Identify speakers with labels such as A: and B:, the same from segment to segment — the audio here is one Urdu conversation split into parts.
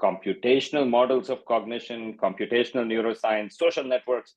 A: computational models of cognition, computational neuroscience, social networks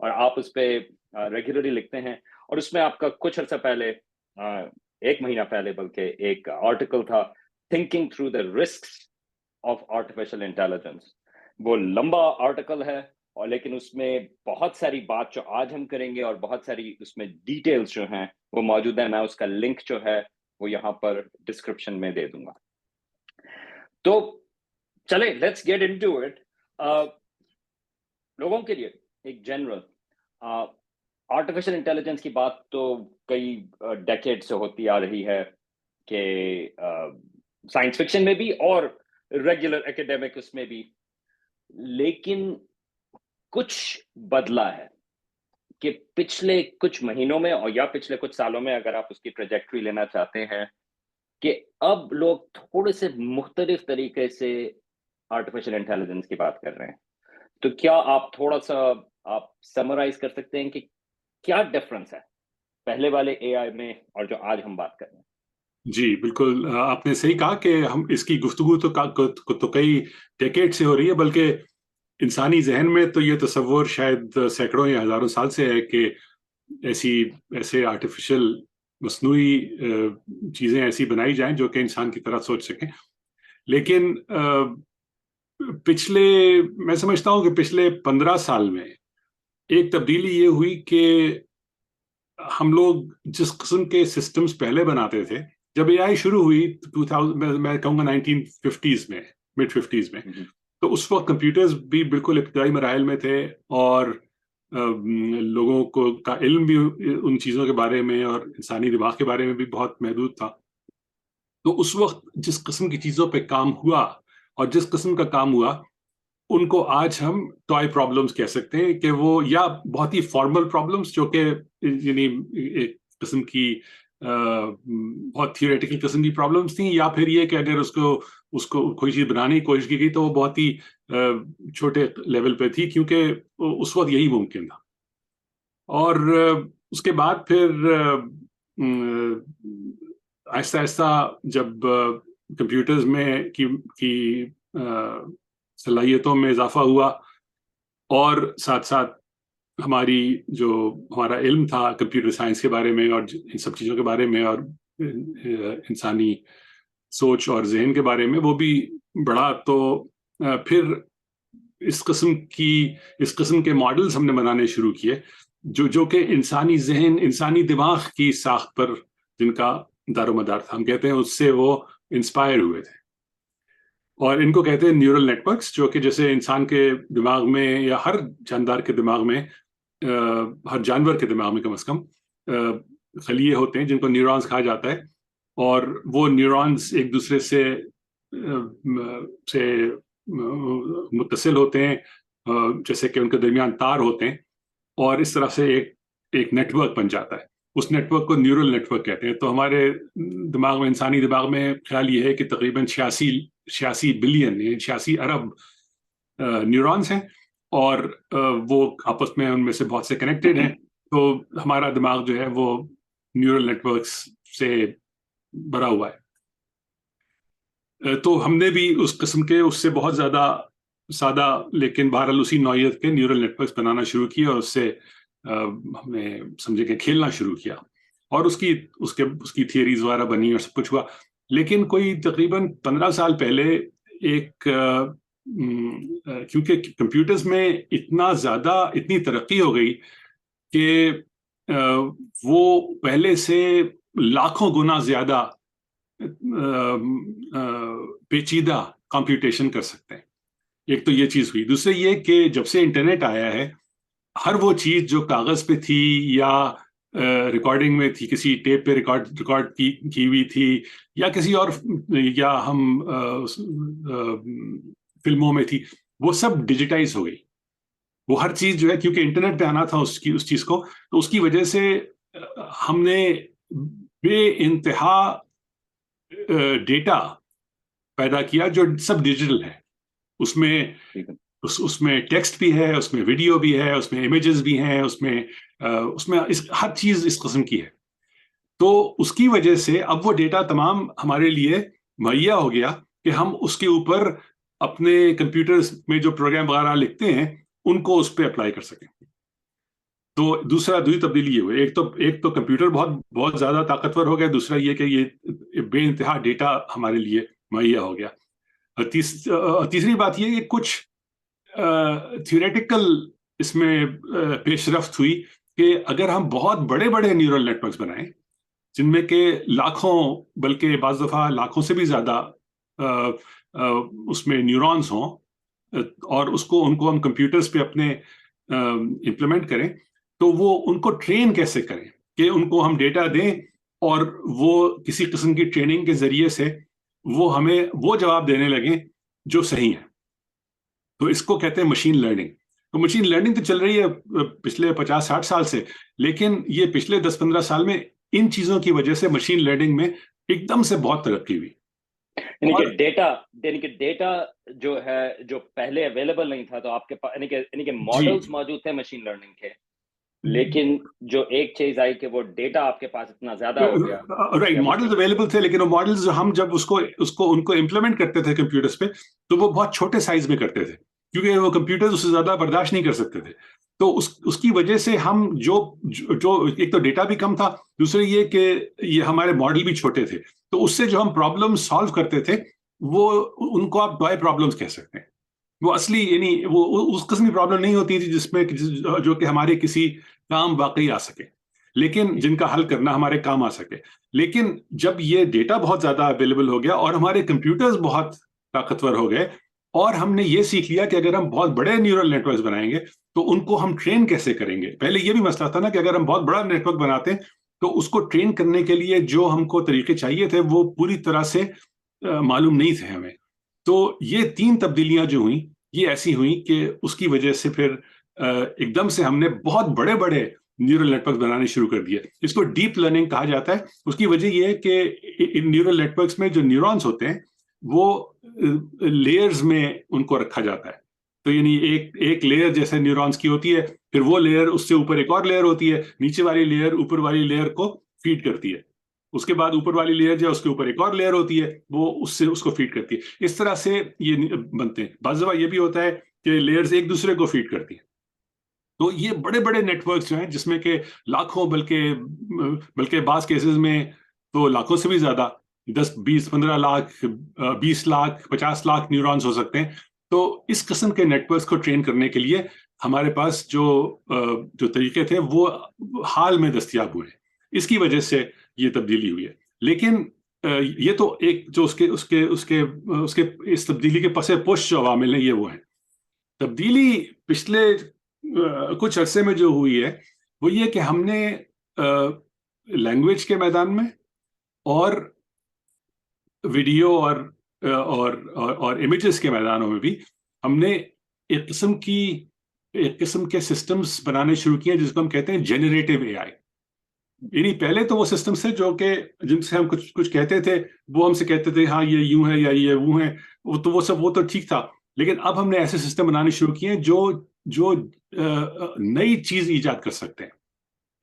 A: اور آپ اس پہ ریگولرلی لکھتے ہیں، اور اس میں آپ کا کچھ عرصہ پہلے، 1 مہینہ پہلے بلکہ، ایک آرٹیکل تھا thinking through the risks of artificial intelligence. وہ لمبا آرٹیکل ہے، اور لیکن اس میں بہت ساری بات جو آج ہم کریں گے، اور بہت ساری اس میں ڈیٹیلز جو ہیں وہ موجود ہیں. میں اس کا لنک جو ہے وہ یہاں پر ڈسکرپشن میں دے دوں گا. تو چلے لیٹس گیٹ انٹو اٹ. لوگوں کے لیے ایک جنرل آرٹیفیشل انٹیلیجنس کی بات تو کئی ڈیکیڈ سے ہوتی آ رہی ہے، کہ سائنس فکشن میں بھی اور ریگولر ایکیڈیمک اس میں بھی. لیکن کچھ بدلا ہے کہ پچھلے کچھ مہینوں میں، اور یا پچھلے کچھ سالوں میں، اگر آپ اس کی ٹریجیکٹری لینا چاہتے ہیں، کہ اب لوگ تھوڑے سے مختلف طریقے سے آرٹیفیشل انٹیلیجنس کی بات کر رہے ہیں. تو کیا آپ تھوڑا سا آپ سمرائز کر سکتے ہیں کہ کیا ڈفرنس ہے پہلے والے اے آئی میں اور جو آج ہم بات کر رہے ہیں؟
B: جی بالکل، آپ نے صحیح کہا کہ ہم اس کی گفتگو تو کئی ڈیکیڈ سے ہو رہی ہے، بلکہ انسانی ذہن میں تو یہ تصور شاید سینکڑوں یا ہزاروں سال سے ہے کہ ایسے آرٹیفیشل مصنوعی چیزیں ایسی بنائی جائیں جو کہ انسان کی طرح سوچ سکیں. لیکن میں سمجھتا ہوں کہ پچھلے 15 سال میں ایک تبدیلی یہ ہوئی کہ ہم لوگ جس قسم کے سسٹمز پہلے بناتے تھے، جب اے آئی شروع ہوئی 2000 میں کہوں گا 1950s میں، mid 50s میں، تو اس وقت کمپیوٹرز بھی بالکل ابتدائی مراحل میں تھے، اور لوگوں کا علم بھی ان چیزوں کے بارے میں اور انسانی دماغ کے بارے میں بھی بہت محدود تھا. تو اس وقت جس قسم کی چیزوں پہ کام ہوا، اور جس قسم کا کام ہوا، ان کو آج ہم ٹوائے پرابلمز کہہ سکتے ہیں، کہ وہ یا بہت ہی فارمل پرابلمز جو کہ یعنی ایک قسم کی بہت تھیوریٹیکل قسم کی پرابلمز تھیں، یا پھر یہ کہ اگر اس کو کوئی چیز بنانے کی کوشش کی گئی تو وہ بہت ہی چھوٹے لیول پہ تھی، کیونکہ اس وقت یہی ممکن تھا. اور اس کے بعد پھر آہستہ آہستہ جب کمپیوٹرز میں کی صلاحیتوں میں اضافہ ہوا، اور ساتھ ساتھ ہمارا علم تھا کمپیوٹر سائنس کے بارے میں اور ان سب چیزوں کے بارے میں، اور انسانی سوچ اور ذہن کے بارے میں وہ بھی بڑھا، تو پھر اس قسم کے ماڈلز ہم نے بنانے شروع کیے، جو کہ انسانی ذہن، انسانی دماغ کی ساخت پر جن کا دار و مدار تھا. ہم کہتے ہیں اس سے وہ انسپائر ہوئے تھے، اور ان کو کہتے ہیں نیورل نیٹ ورکس، جو کہ جیسے انسان کے دماغ میں یا ہر جاندار کے دماغ میں، ہر جانور کے دماغ میں کم از کم خلیے ہوتے ہیں جن کو نیورونز کہا جاتا ہے، اور وہ نیورونز ایک دوسرے سے متصل ہوتے ہیں، جیسے کہ ان کے درمیان تار ہوتے ہیں، اور اس طرح سے ایک نیٹ ورک بن جاتا ہے. اس نیٹ ورک کو نیورل نیٹ ورک کہتے ہیں. تو ہمارے دماغ میں، انسانی دماغ میں خیال یہ ہے کہ تقریباً 86 بلین یعنی 86 ارب نیورونز ہیں، اور وہ آپس میں ان میں سے بہت سے کنیکٹڈ ہیں. تو ہمارا دماغ جو ہے وہ نیورل نیٹ ورکس سے بھرا ہوا ہے. تو ہم نے بھی اس قسم کے، اس سے بہت زیادہ سادہ لیکن بہرحال اسی نوعیت کے نیورل نیٹ ورکس بنانا شروع کیے، اور اس سے ہم نے سمجھے کہ کھیلنا شروع کیا، اور اس کی تھیوریز وغیرہ بنی اور سب کچھ ہوا. لیکن کوئی تقریباً 15 سال پہلے کیونکہ کمپیوٹرز میں اتنی ترقی ہو گئی کہ وہ پہلے سے لاکھوں گنا زیادہ پیچیدہ کمپیوٹیشن کر سکتے ہیں. ایک تو یہ چیز ہوئی. دوسرے یہ کہ جب سے انٹرنیٹ آیا ہے، ہر وہ چیز جو کاغذ پہ تھی یا ریکارڈنگ میں تھی، کسی ٹیپ پہ ریکارڈ کی ہوئی تھی، یا کسی اور، یا ہم فلموں میں تھی، وہ سب ڈیجیٹائز ہو گئی. وہ ہر چیز جو ہے، کیونکہ انٹرنیٹ پہ آنا تھا اس چیز کو، تو اس کی وجہ سے ہم نے بے انتہا ڈیٹا پیدا کیا جو سب ڈیجیٹل ہے. اس میں ٹیکسٹ بھی ہے، اس میں ویڈیو بھی ہے، اس میں امیجز بھی ہیں، اس میں ہر چیز اس قسم کی ہے. تو اس کی وجہ سے اب وہ ڈیٹا تمام ہمارے لیے مہیا ہو گیا کہ ہم اس کے اوپر اپنے کمپیوٹر میں جو پروگرام وغیرہ لکھتے ہیں ان کو اس پہ اپلائی کر سکیں. تو دوسری تبدیلی یہ ہوئی، ایک تو کمپیوٹر بہت زیادہ طاقتور ہو گیا، دوسرا یہ کہ یہ بے انتہا ڈیٹا ہمارے لیے مہیا ہو گیا. تیسری بات یہ کہ کچھ تھیوریٹیکل اس میں پیش رفت ہوئی کہ اگر ہم بہت بڑے بڑے نیورل نیٹ ورکس بنائیں جن میں کہ لاکھوں بلکہ بعض دفعہ لاکھوں سے بھی زیادہ اس میں نیورونز ہوں، اور ان کو ہم کمپیوٹرز پہ اپنے امپلیمنٹ کریں، تو وہ ان کو ٹرین کیسے کریں کہ ان کو ہم ڈیٹا دیں اور وہ کسی قسم کی ٹریننگ کے ذریعے سے وہ ہمیں وہ جواب دینے لگیں جو صحیح ہے. تو اس کو کہتے ہیں مشین لرننگ. تو مشین لرننگ تو چل رہی ہے پچھلے 50-60 سال سے، لیکن یہ پچھلے 10-15 سال میں ان چیزوں کی وجہ سے مشین لرننگ میں ایک دم سے بہت ترقی ہوئی.
A: یعنی کہ ڈیٹا جو ہے جو پہلے اویلیبل نہیں تھا، تو آپ کے پاس یعنی کہ ماڈلز موجود تھے مشین لرننگ کے، لیکن جو ایک چیز آئی کہ وہ ڈیٹا آپ کے پاس اتنا زیادہ ہو گیا.
B: رائٹ، ماڈلز اویلیبل تھے، لیکن وہ ماڈلز ہم جب ان کو امپلیمنٹ کرتے تھے کمپیوٹرز پہ تو وہ بہت چھوٹے سائز میں کرتے تھے، کیونکہ وہ کمپیوٹرز اس سے زیادہ برداشت نہیں کر سکتے تھے. تو اس کی وجہ سے ہم جو ایک تو ڈیٹا بھی کم تھا، دوسرے یہ کہ یہ ہمارے ماڈل بھی چھوٹے تھے، تو اس سے جو ہم پرابلم سالو کرتے تھے وہ ان کو آپ ٹوائے پرابلمس کہہ سکتے ہیں. وہ اصلی یعنی وہ اس قسم کی پرابلم نہیں ہوتی تھی جس میں جو کہ ہمارے کسی کام واقعی آ سکے، لیکن جن کا حل کرنا ہمارے کام آ سکے. لیکن جب یہ ڈیٹا بہت زیادہ اویلیبل ہو گیا اور ہمارے کمپیوٹرز بہت طاقتور ہو گئے، اور ہم نے یہ سیکھ لیا کہ اگر ہم بہت بڑے نیورل نیٹ ورکس بنائیں گے تو ان کو ہم ٹرین کیسے کریں گے. پہلے یہ بھی مسئلہ تھا نا کہ اگر ہم بہت بڑا نیٹ ورک بناتے ہیں تو اس کو ٹرین کرنے کے لیے جو ہم کو طریقے چاہیے تھے وہ پوری طرح سے معلوم نہیں تھے ہمیں. تو یہ 3 تبدیلیاں جو ہوئیں یہ ایسی ہوئیں کہ اس کی وجہ سے پھر ایک دم سے ہم نے بہت بڑے بڑے نیورل نیٹ ورکس بنانے شروع کر دیے. اس کو ڈیپ لرننگ کہا جاتا ہے. اس کی وجہ یہ ہے کہ ان نیورل نیٹ ورکس میں جو نیورونز ہوتے ہیں وہ لیئرز میں ان کو رکھا جاتا ہے. تو یعنی ایک لیئر جیسے نیورونز کی ہوتی ہے، پھر وہ لیئر اس سے اوپر ایک اور لیئر ہوتی ہے، نیچے والی لیئر اوپر والی لیئر کو فیڈ کرتی ہے، اس کے بعد اوپر والی لیئر جو ہے اس کے اوپر ایک اور لیئر ہوتی ہے، وہ اس کو فیڈ کرتی ہے. اس طرح سے یہ بنتے ہیں. بعض دفعہ یہ بھی ہوتا ہے کہ لیئرز ایک دوسرے کو فیڈ کرتی ہیں. تو یہ بڑے بڑے نیٹ ورکس جو ہیں جس میں کہ لاکھوں بلکہ بعض کیسز میں تو لاکھوں سے بھی زیادہ 10 20 15 لاکھ 20 لاکھ 50 لاکھ نیورونز ہو سکتے ہیں. تو اس قسم کے نیٹ ورکس کو ٹرین کرنے کے لیے ہمارے پاس جو طریقے تھے وہ حال میں دستیاب ہوئے. اس کی وجہ سے یہ تبدیلی ہوئی ہے. لیکن یہ تو ایک جو اس کے اس تبدیلی کے پس پش جو عوامل ہیں یہ وہ ہیں. تبدیلی پچھلے کچھ عرصے میں جو ہوئی ہے وہ یہ کہ ہم نے لینگویج کے میدان میں اور ویڈیو اور امیجز کے میدانوں میں بھی ہم نے ایک قسم کے سسٹمز بنانے شروع کیے جس کو ہم کہتے ہیں جنریٹو اے آئی. یعنی پہلے تو وہ سسٹمز تھے جو کہ جن سے ہم کچھ کہتے تھے، وہ ہم سے کہتے تھے ہاں یہ یوں ہے یا یہ وہ ہیں، وہ تو ٹھیک تھا. لیکن اب ہم نے ایسے سسٹم بنانے شروع کیے ہیں جو نئی چیز ایجاد کر سکتے ہیں.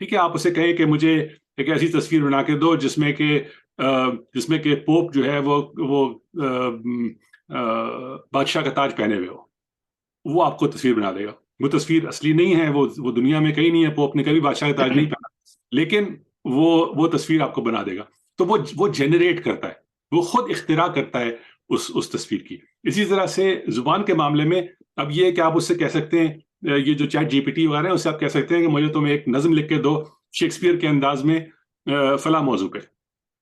B: ٹھیک ہے، آپ اسے کہیں کہ مجھے ایک ایسی تصویر بنا کے دو جس میں کہ پوپ جو ہے وہ بادشاہ کا تاج پہنے ہوئے ہو. وہ آپ کو تصویر بنا دے گا. وہ تصویر اصلی نہیں ہے، وہ دنیا میں کہیں نہیں ہے، پوپ نے کبھی بادشاہ کا تاج نہیں پہنا، لیکن وہ تصویر آپ کو بنا دے گا. تو وہ جنریٹ کرتا ہے، وہ خود اختراع کرتا ہے اس تصویر کی. اسی طرح سے زبان کے معاملے میں اب یہ کہ آپ اس سے کہہ سکتے ہیں، یہ جو چیٹ جی پی ٹی وغیرہ ہے اس سے آپ کہہ سکتے ہیں کہ مجھے تم ایک نظم لکھ کے دو شیکسپیئر کے انداز میں فلاں موضوع پہ،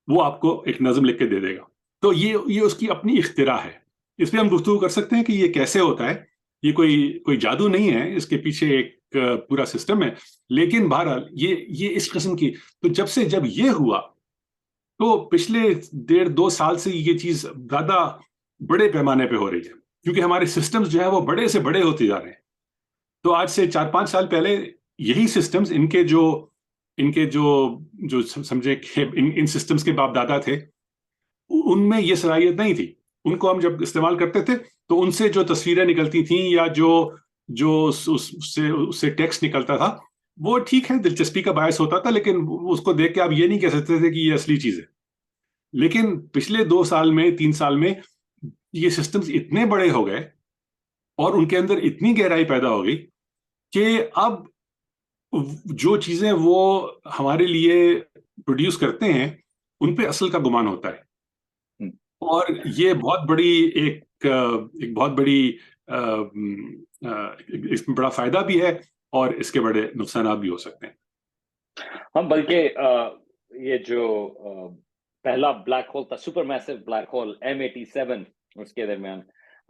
B: وہ آپ کو ایک نظم لکھ کے دے دے گا. تو یہ اس کی اپنی اختراع ہے. اس پہ ہم گفتگو کر سکتے ہیں کہ یہ کیسے ہوتا ہے. یہ کوئی جادو نہیں ہے، اس کے پیچھے ایک پورا سسٹم ہے. لیکن بہرحال یہ اس قسم کی، تو جب یہ ہوا تو پچھلے 1.5-2 سال سے یہ چیز زیادہ بڑے پیمانے پہ ہو رہی ہے، کیونکہ ہمارے سسٹمز جو ہیں وہ بڑے سے بڑے ہوتے جا رہے ہیں. تو آج سے 4-5 سال پہلے یہی سسٹمز ان کے جو سمجھے کہ ان سسٹمز کے باپ دادا تھے، ان میں یہ صلاحیت نہیں تھی. ان کو ہم جب استعمال کرتے تھے تو ان سے جو تصویریں نکلتی تھیں یا جو اس سے ٹیکسٹ نکلتا تھا وہ ٹھیک ہے، دلچسپی کا باعث ہوتا تھا، لیکن اس کو دیکھ کے آپ یہ نہیں کہہ سکتے تھے کہ یہ اصلی چیز ہے. لیکن پچھلے 2 سال میں 3 سال میں یہ سسٹمز اتنے بڑے ہو گئے اور ان کے اندر اتنی گہرائی پیدا ہو گئی کہ اب جو چیزیں وہ ہمارے لیے پروڈیوس کرتے ہیں ان پہ اصل کا گمان ہوتا ہے، اور یہ بہت بڑی ایک بہت بڑی اس میں بڑا فائدہ بھی ہے اور اس کے بڑے نقصانات بھی ہو سکتے ہیں۔
A: ہم بلکہ یہ جو پہلا بلیک ہول تھا، سپر میسو بلیک ہول M87، اس کے درمیان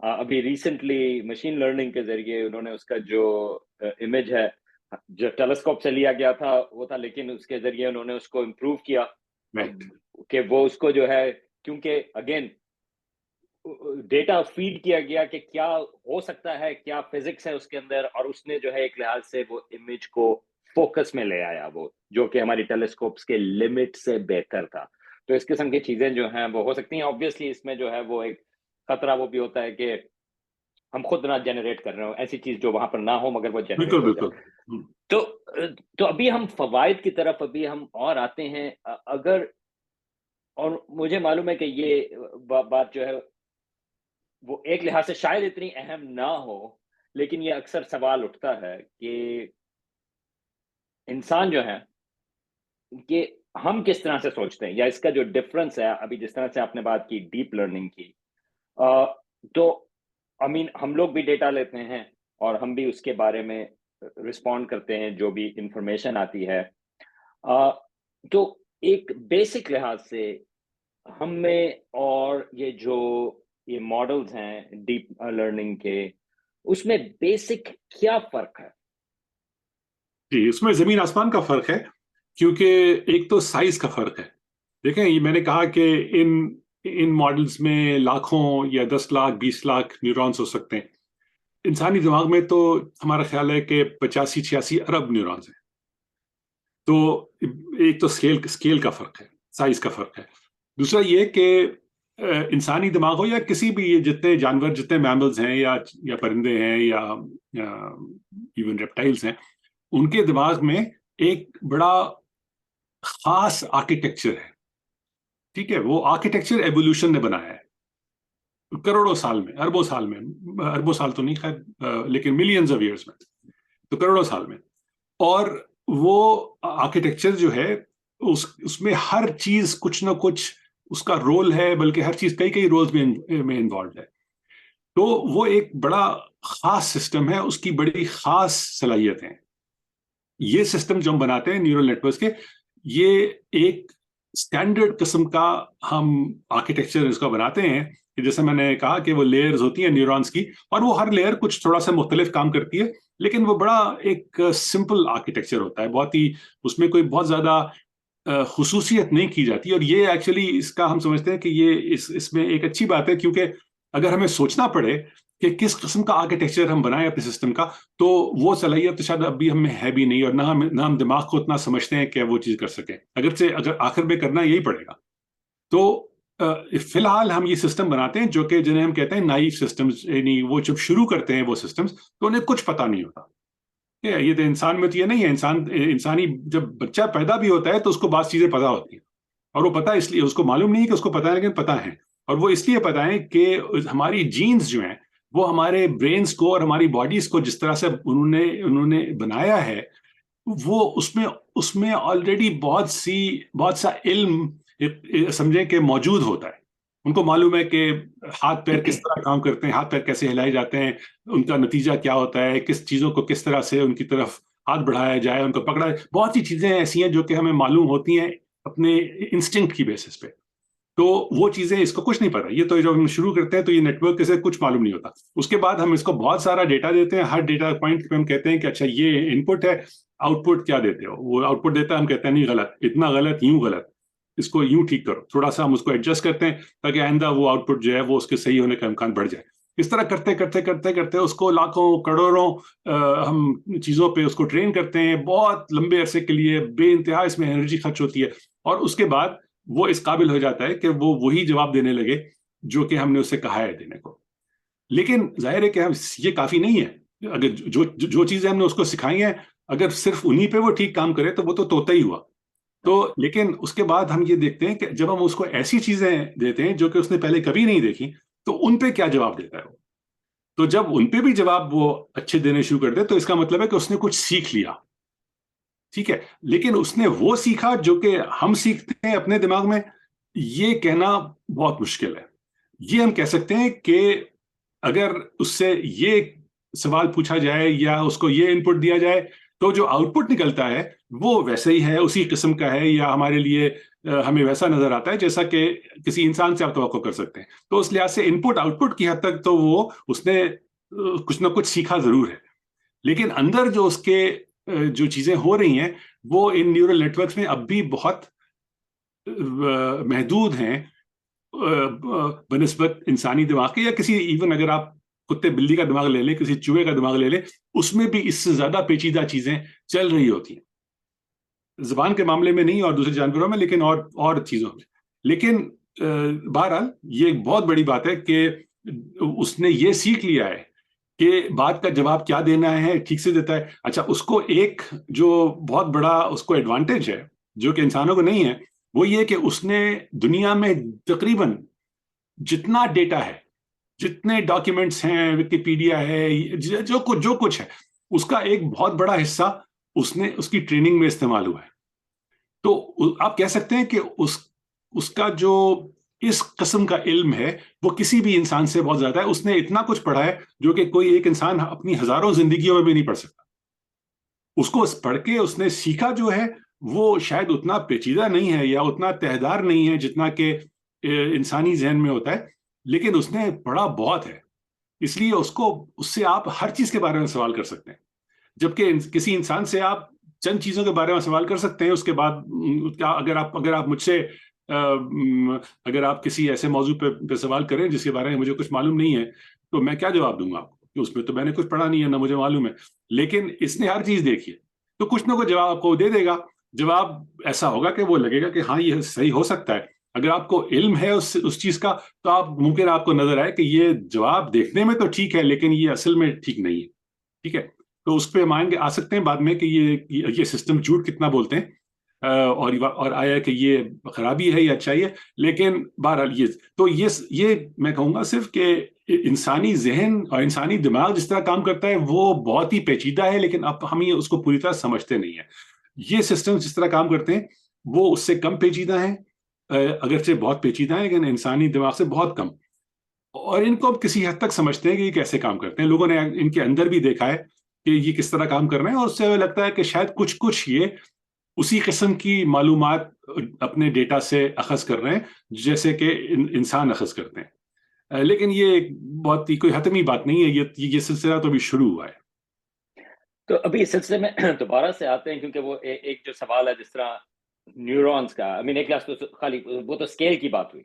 A: ابھی ریسنٹلی مشین لرننگ کے ذریعے انہوں نے اس کا جو امیج ہے جو ٹیلیسکوپ سے لیا گیا تھا وہ تھا، لیکن اس کے ذریعے انہوں نے اس کو امپروو کیا کہ وہ اس کو جو ہے، کیونکہ اگین ڈیٹا فیڈ کیا گیا کہ کیا ہو سکتا ہے، کیا فزکس ہے اس کے اندر، اور اس نے جو ہے ایک لحاظ سے وہ امیج کو فوکس میں لے آیا، وہ جو کہ ہماری ٹیلیسکوپس کے لمٹ سے بہتر تھا۔ تو اس قسم کی چیزیں جو ہیں وہ ہو سکتی ہیں۔ آبویسلی اس میں جو ہے وہ ایک خطرہ وہ بھی ہوتا ہے کہ ہم خود نہ جنریٹ کر رہے ہوں ایسی چیز جو وہاں پر نہ ہو مگر وہ جنریٹ ہو جائے۔ تو ابھی ہم فوائد کی طرف ابھی ہم اور آتے ہیں۔ اگر، اور مجھے معلوم ہے کہ یہ بات جو ہے وہ ایک لحاظ سے شاید اتنی اہم نہ ہو، لیکن یہ اکثر سوال اٹھتا ہے کہ انسان جو ہے کہ ہم کس طرح سے سوچتے ہیں، یا اس کا جو ڈفرنس ہے، ابھی جس طرح سے آپ نے بات کی ڈیپ لرننگ کی، تو ہم لوگ بھی ڈیٹا لیتے ہیں اور ہم بھی اس کے بارے میں رسپونڈ کرتے ہیں جو بھی انفارمیشن آتی ہے، تو ایک بیسک لحاظ سے ہم میں اور یہ ماڈلز ہیں ڈیپ لرننگ کے، اس میں بیسک کیا فرق ہے؟
B: جی، اس میں زمین آسمان کا فرق ہے، کیونکہ ایک تو سائز کا فرق ہے۔ دیکھیں، یہ میں نے کہا کہ ان ماڈلز میں لاکھوں یا 10 لاکھ 20 لاکھ نیورونز ہو سکتے ہیں۔ انسانی دماغ میں تو ہمارا خیال ہے کہ 85-86 ارب نیورونز ہیں۔ تو ایک تو اسکیل کا فرق ہے، سائز کا فرق ہے۔ دوسرا یہ کہ انسانی دماغ ہو یا کسی بھی جتنے جانور، جتنے میملز ہیں یا پرندے ہیں یا ایون ریپٹائلز ہیں، ان کے دماغ میں ایک بڑا خاص آرکیٹیکچر ہے۔ ٹھیک ہے، وہ آرکیٹیکچر ایوولوشن نے بنایا ہے کروڑوں سال میں، اربوں سال میں، اربوں سال تو نہیں خیر، لیکن ملینز آف ایئرز میں، تو کروڑوں سال میں۔ اور وہ آرکیٹیکچر جو ہے اس میں ہر چیز کچھ نہ کچھ اس کا رول ہے، بلکہ ہر چیز کئی رولز میں انوالوڈ ہے۔ تو وہ ایک بڑا خاص سسٹم ہے، اس کی بڑی خاص صلاحیت ہیں۔ یہ سسٹم جو ہم بناتے ہیں نیورل نیٹورکس کے، یہ ایک اسٹینڈرڈ قسم کا ہم آرکیٹیکچر اس کا بناتے ہیں کہ جیسے میں نے کہا کہ وہ لیئرز ہوتی ہیں نیورونز کی، اور وہ ہر لیئر کچھ تھوڑا سا مختلف کام کرتی ہے، لیکن وہ بڑا ایک سمپل آرکیٹیکچر ہوتا ہے، بہت ہی اس میں کوئی بہت زیادہ خصوصیت نہیں کی جاتی۔ اور یہ ایکچولی اس کا ہم سمجھتے ہیں کہ یہ اس میں ایک اچھی بات ہے، کیونکہ اگر ہمیں سوچنا پڑے کہ کس قسم کا آرکیٹیکچر ہم بنائیں اپنے سسٹم کا، تو وہ صلاحیت شاید ابھی ہم میں ہے بھی نہیں، اور نہ ہم دماغ کو اتنا سمجھتے ہیں کہ وہ چیز کر سکیں، اگر آخر میں کرنا یہی پڑے گا۔ تو فی الحال ہم یہ سسٹم بناتے ہیں جو کہ جنہیں ہم کہتے ہیں نائف سسٹمز، یعنی وہ جب شروع کرتے ہیں وہ سسٹمز تو انہیں کچھ پتہ نہیں ہوتا۔ یہ تو انسان میں تو یہ نہیں ہے، انسانی جب بچہ پیدا بھی ہوتا ہے تو اس کو بعض چیزیں پتہ ہوتی ہیں، اور وہ پتہ اس لیے، اس کو معلوم نہیں ہے کہ اس کو پتہ ہے، لیکن پتہ ہے، اور وہ اس لیے پتہ ہے کہ ہماری جینز جو ہیں وہ ہمارے برینز کو اور ہماری باڈیز کو جس طرح سے انہوں نے بنایا ہے، وہ اس میں آلریڈی بہت سا علم سمجھیں کہ موجود ہوتا ہے۔ ان کو معلوم ہے کہ ہاتھ پیر کس طرح کام کرتے ہیں، ہاتھ پیر کیسے ہلائے جاتے ہیں، ان کا نتیجہ کیا ہوتا ہے، کس چیزوں کو کس طرح سے ان کی طرف ہاتھ بڑھایا جائے، ان کو پکڑا جائے۔ بہت سی چیزیں ایسی ہیں جو کہ ہمیں معلوم ہوتی ہیں اپنے انسٹنکٹ کی بیسس پہ۔ تو وہ چیزیں اس کو کچھ نہیں پتا۔ یہ تو جب ہم شروع کرتے ہیں تو یہ نیٹ ورک سے کچھ معلوم نہیں ہوتا۔ اس کے بعد ہم اس کو بہت سارا ڈیٹا دیتے ہیں، ہر ڈیٹا پوائنٹ پہ ہم کہتے ہیں کہ اچھا یہ ان پٹ ہے، آؤٹ پٹ کیا دیتے ہو؟ وہ آؤٹ پٹ دیتا ہے، ہم کہتے ہیں نہیں غلط، اتنا غلط، یوں غلط، اس کو یوں ٹھیک کرو، تھوڑا سا ہم اس کو ایڈجسٹ کرتے ہیں تاکہ آئندہ وہ آؤٹ پٹ جو ہے وہ اس کے صحیح ہونے کا امکان بڑھ جائے۔ اس طرح کرتے کرتے کرتے کرتے اس کو لاکھوں کروڑوں ہم چیزوں پہ اس کو ٹرین کرتے ہیں بہت لمبے عرصے کے لیے، بے انتہا اس میں انرجی خرچ ہوتی ہے، اور اس کے بعد وہ اس قابل ہو جاتا ہے کہ وہ وہی جواب دینے لگے جو کہ ہم نے اسے کہا ہے دینے کو۔ لیکن ظاہر ہے کہ یہ کافی نہیں ہے۔ اگر جو چیزیں ہم نے اس کو سکھائی ہیں، اگر صرف انہی پہ وہ ٹھیک کام کرے تو وہ تو طوطا ہی ہوا۔ تو لیکن اس کے بعد ہم یہ دیکھتے ہیں کہ جب ہم اس کو ایسی چیزیں دیتے ہیں جو کہ اس نے پہلے کبھی نہیں دیکھی، تو ان پہ کیا جواب دیتا ہے وہ۔ تو جب ان پہ بھی جواب وہ اچھے دینے شروع کر دے تو اس کا مطلب ہے کہ اس نے کچھ سیکھ لیا۔ ٹھیک ہے، لیکن اس نے وہ سیکھا جو کہ ہم سیکھتے ہیں اپنے دماغ میں، یہ کہنا بہت مشکل ہے. یہ ہم کہہ سکتے ہیں کہ اگر اس سے یہ سوال پوچھا جائے یا اس کو یہ انپٹ دیا جائے تو جو آؤٹ پٹ نکلتا ہے وہ ویسے ہی ہے، اسی قسم کا ہے، یا ہمارے لیے ہمیں ویسا نظر آتا ہے جیسا کہ کسی انسان سے آپ توقع کر سکتے ہیں. تو اس لحاظ سے انپٹ آؤٹ پٹ کی حد تک تو وہ اس نے کچھ نہ کچھ سیکھا ضرور ہے، لیکن اندر جو اس کے جو چیزیں ہو رہی ہیں وہ ان نیورل نیٹورکس میں اب بھی بہت محدود ہیں بنسبت انسانی دماغ کے، یا کسی ایون اگر آپ کتے بلی کا دماغ لے لیں، کسی چوہے کا دماغ لے لیں، اس میں بھی اس سے زیادہ پیچیدہ چیزیں چل رہی ہوتی ہیں، زبان کے معاملے میں نہیں اور دوسرے جانوروں میں، لیکن اور چیزوں میں. لیکن بہرحال یہ ایک بہت بڑی بات ہے کہ اس نے یہ سیکھ لیا ہے کہ بات کا جواب کیا دینا ہے، ٹھیک سے دیتا ہے. اچھا، اس کو ایک جو بہت بڑا اس کو ایڈوانٹیج ہے جو کہ انسانوں کو نہیں ہے، وہ یہ کہ اس نے دنیا میں تقریباً جتنا ڈیٹا ہے، جتنے ڈاکیومنٹس ہیں، وکیپیڈیا ہے، جو کچھ ہے، اس کا ایک بہت بڑا حصہ اس کی ٹریننگ میں استعمال ہوا ہے. تو آپ کہہ سکتے ہیں کہ اس کا جو اس قسم کا علم ہے وہ کسی بھی انسان سے بہت زیادہ ہے. اس نے اتنا کچھ پڑھا ہے جو کہ کوئی ایک انسان اپنی ہزاروں زندگیوں میں بھی نہیں پڑھ سکتا. اس کو پڑھ کے اس نے سیکھا جو ہے وہ شاید اتنا پیچیدہ نہیں ہے یا اتنا تہدار نہیں ہے جتنا کہ انسانی ذہن میں ہوتا ہے، لیکن اس نے پڑھا بہت ہے، اس لیے اس سے آپ ہر چیز کے بارے میں سوال کر سکتے ہیں. جبکہ کسی انسان سے آپ چند چیزوں کے بارے میں سوال کر سکتے ہیں، اس کے بعد اگر آپ مجھ سے اگر آپ کسی ایسے موضوع پہ سوال کریں جس کے بارے میں مجھے کچھ معلوم نہیں ہے تو میں کیا جواب دوں گا آپ کو، کہ اس میں تو میں نے کچھ پڑھا نہیں ہے، نہ مجھے معلوم ہے. لیکن اس نے ہر چیز دیکھی ہے تو کچھ نہ کچھ جواب آپ کو دے دے گا. جواب ایسا ہوگا کہ وہ لگے گا کہ ہاں یہ صحیح ہو سکتا ہے. اگر آپ کو علم ہے اس چیز کا تو ممکن آپ کو نظر آئے کہ یہ جواب دیکھنے میں تو ٹھیک ہے لیکن یہ اصل میں ٹھیک نہیں ہے. ٹھیک ہے، تو اس پہ آ سکتے ہیں بعد میں کہ یہ سسٹم جھوٹ کتنا بولتے ہیں اور آیا کہ یہ خرابی ہے یا اچھائی ہے. لیکن بہرحال یہ میں کہوں گا صرف کہ انسانی ذہن اور انسانی دماغ جس طرح کام کرتا ہے وہ بہت ہی پیچیدہ ہے، لیکن اب ہم اس کو پوری طرح سمجھتے نہیں ہیں. یہ سسٹم جس طرح کام کرتے ہیں وہ اس سے کم پیچیدہ ہیں، اگرچہ بہت پیچیدہ ہیں لیکن انسانی دماغ سے بہت کم، اور ان کو اب کسی حد تک سمجھتے ہیں کہ یہ کیسے کام کرتے ہیں. لوگوں نے ان کے اندر بھی دیکھا ہے کہ یہ کس طرح کام کر رہے ہیں، اور اس سے لگتا ہے کہ شاید کچھ یہ اسی قسم کی معلومات اپنے ڈیٹا سے اخذ کر رہے ہیں جیسے کہ انسان اخذ کرتے ہیں. لیکن یہ بہت ہی کوئی حتمی بات نہیں ہے، یہ سلسلہ تو ابھی شروع ہوا ہے.
A: تو ابھی اس سلسلے میں دوبارہ سے آتے ہیں، کیونکہ وہ ایک جو سوال ہے جس طرح نیورونز کا، ایک کلاس تو خالی وہ تو اسکیل کی بات ہوئی،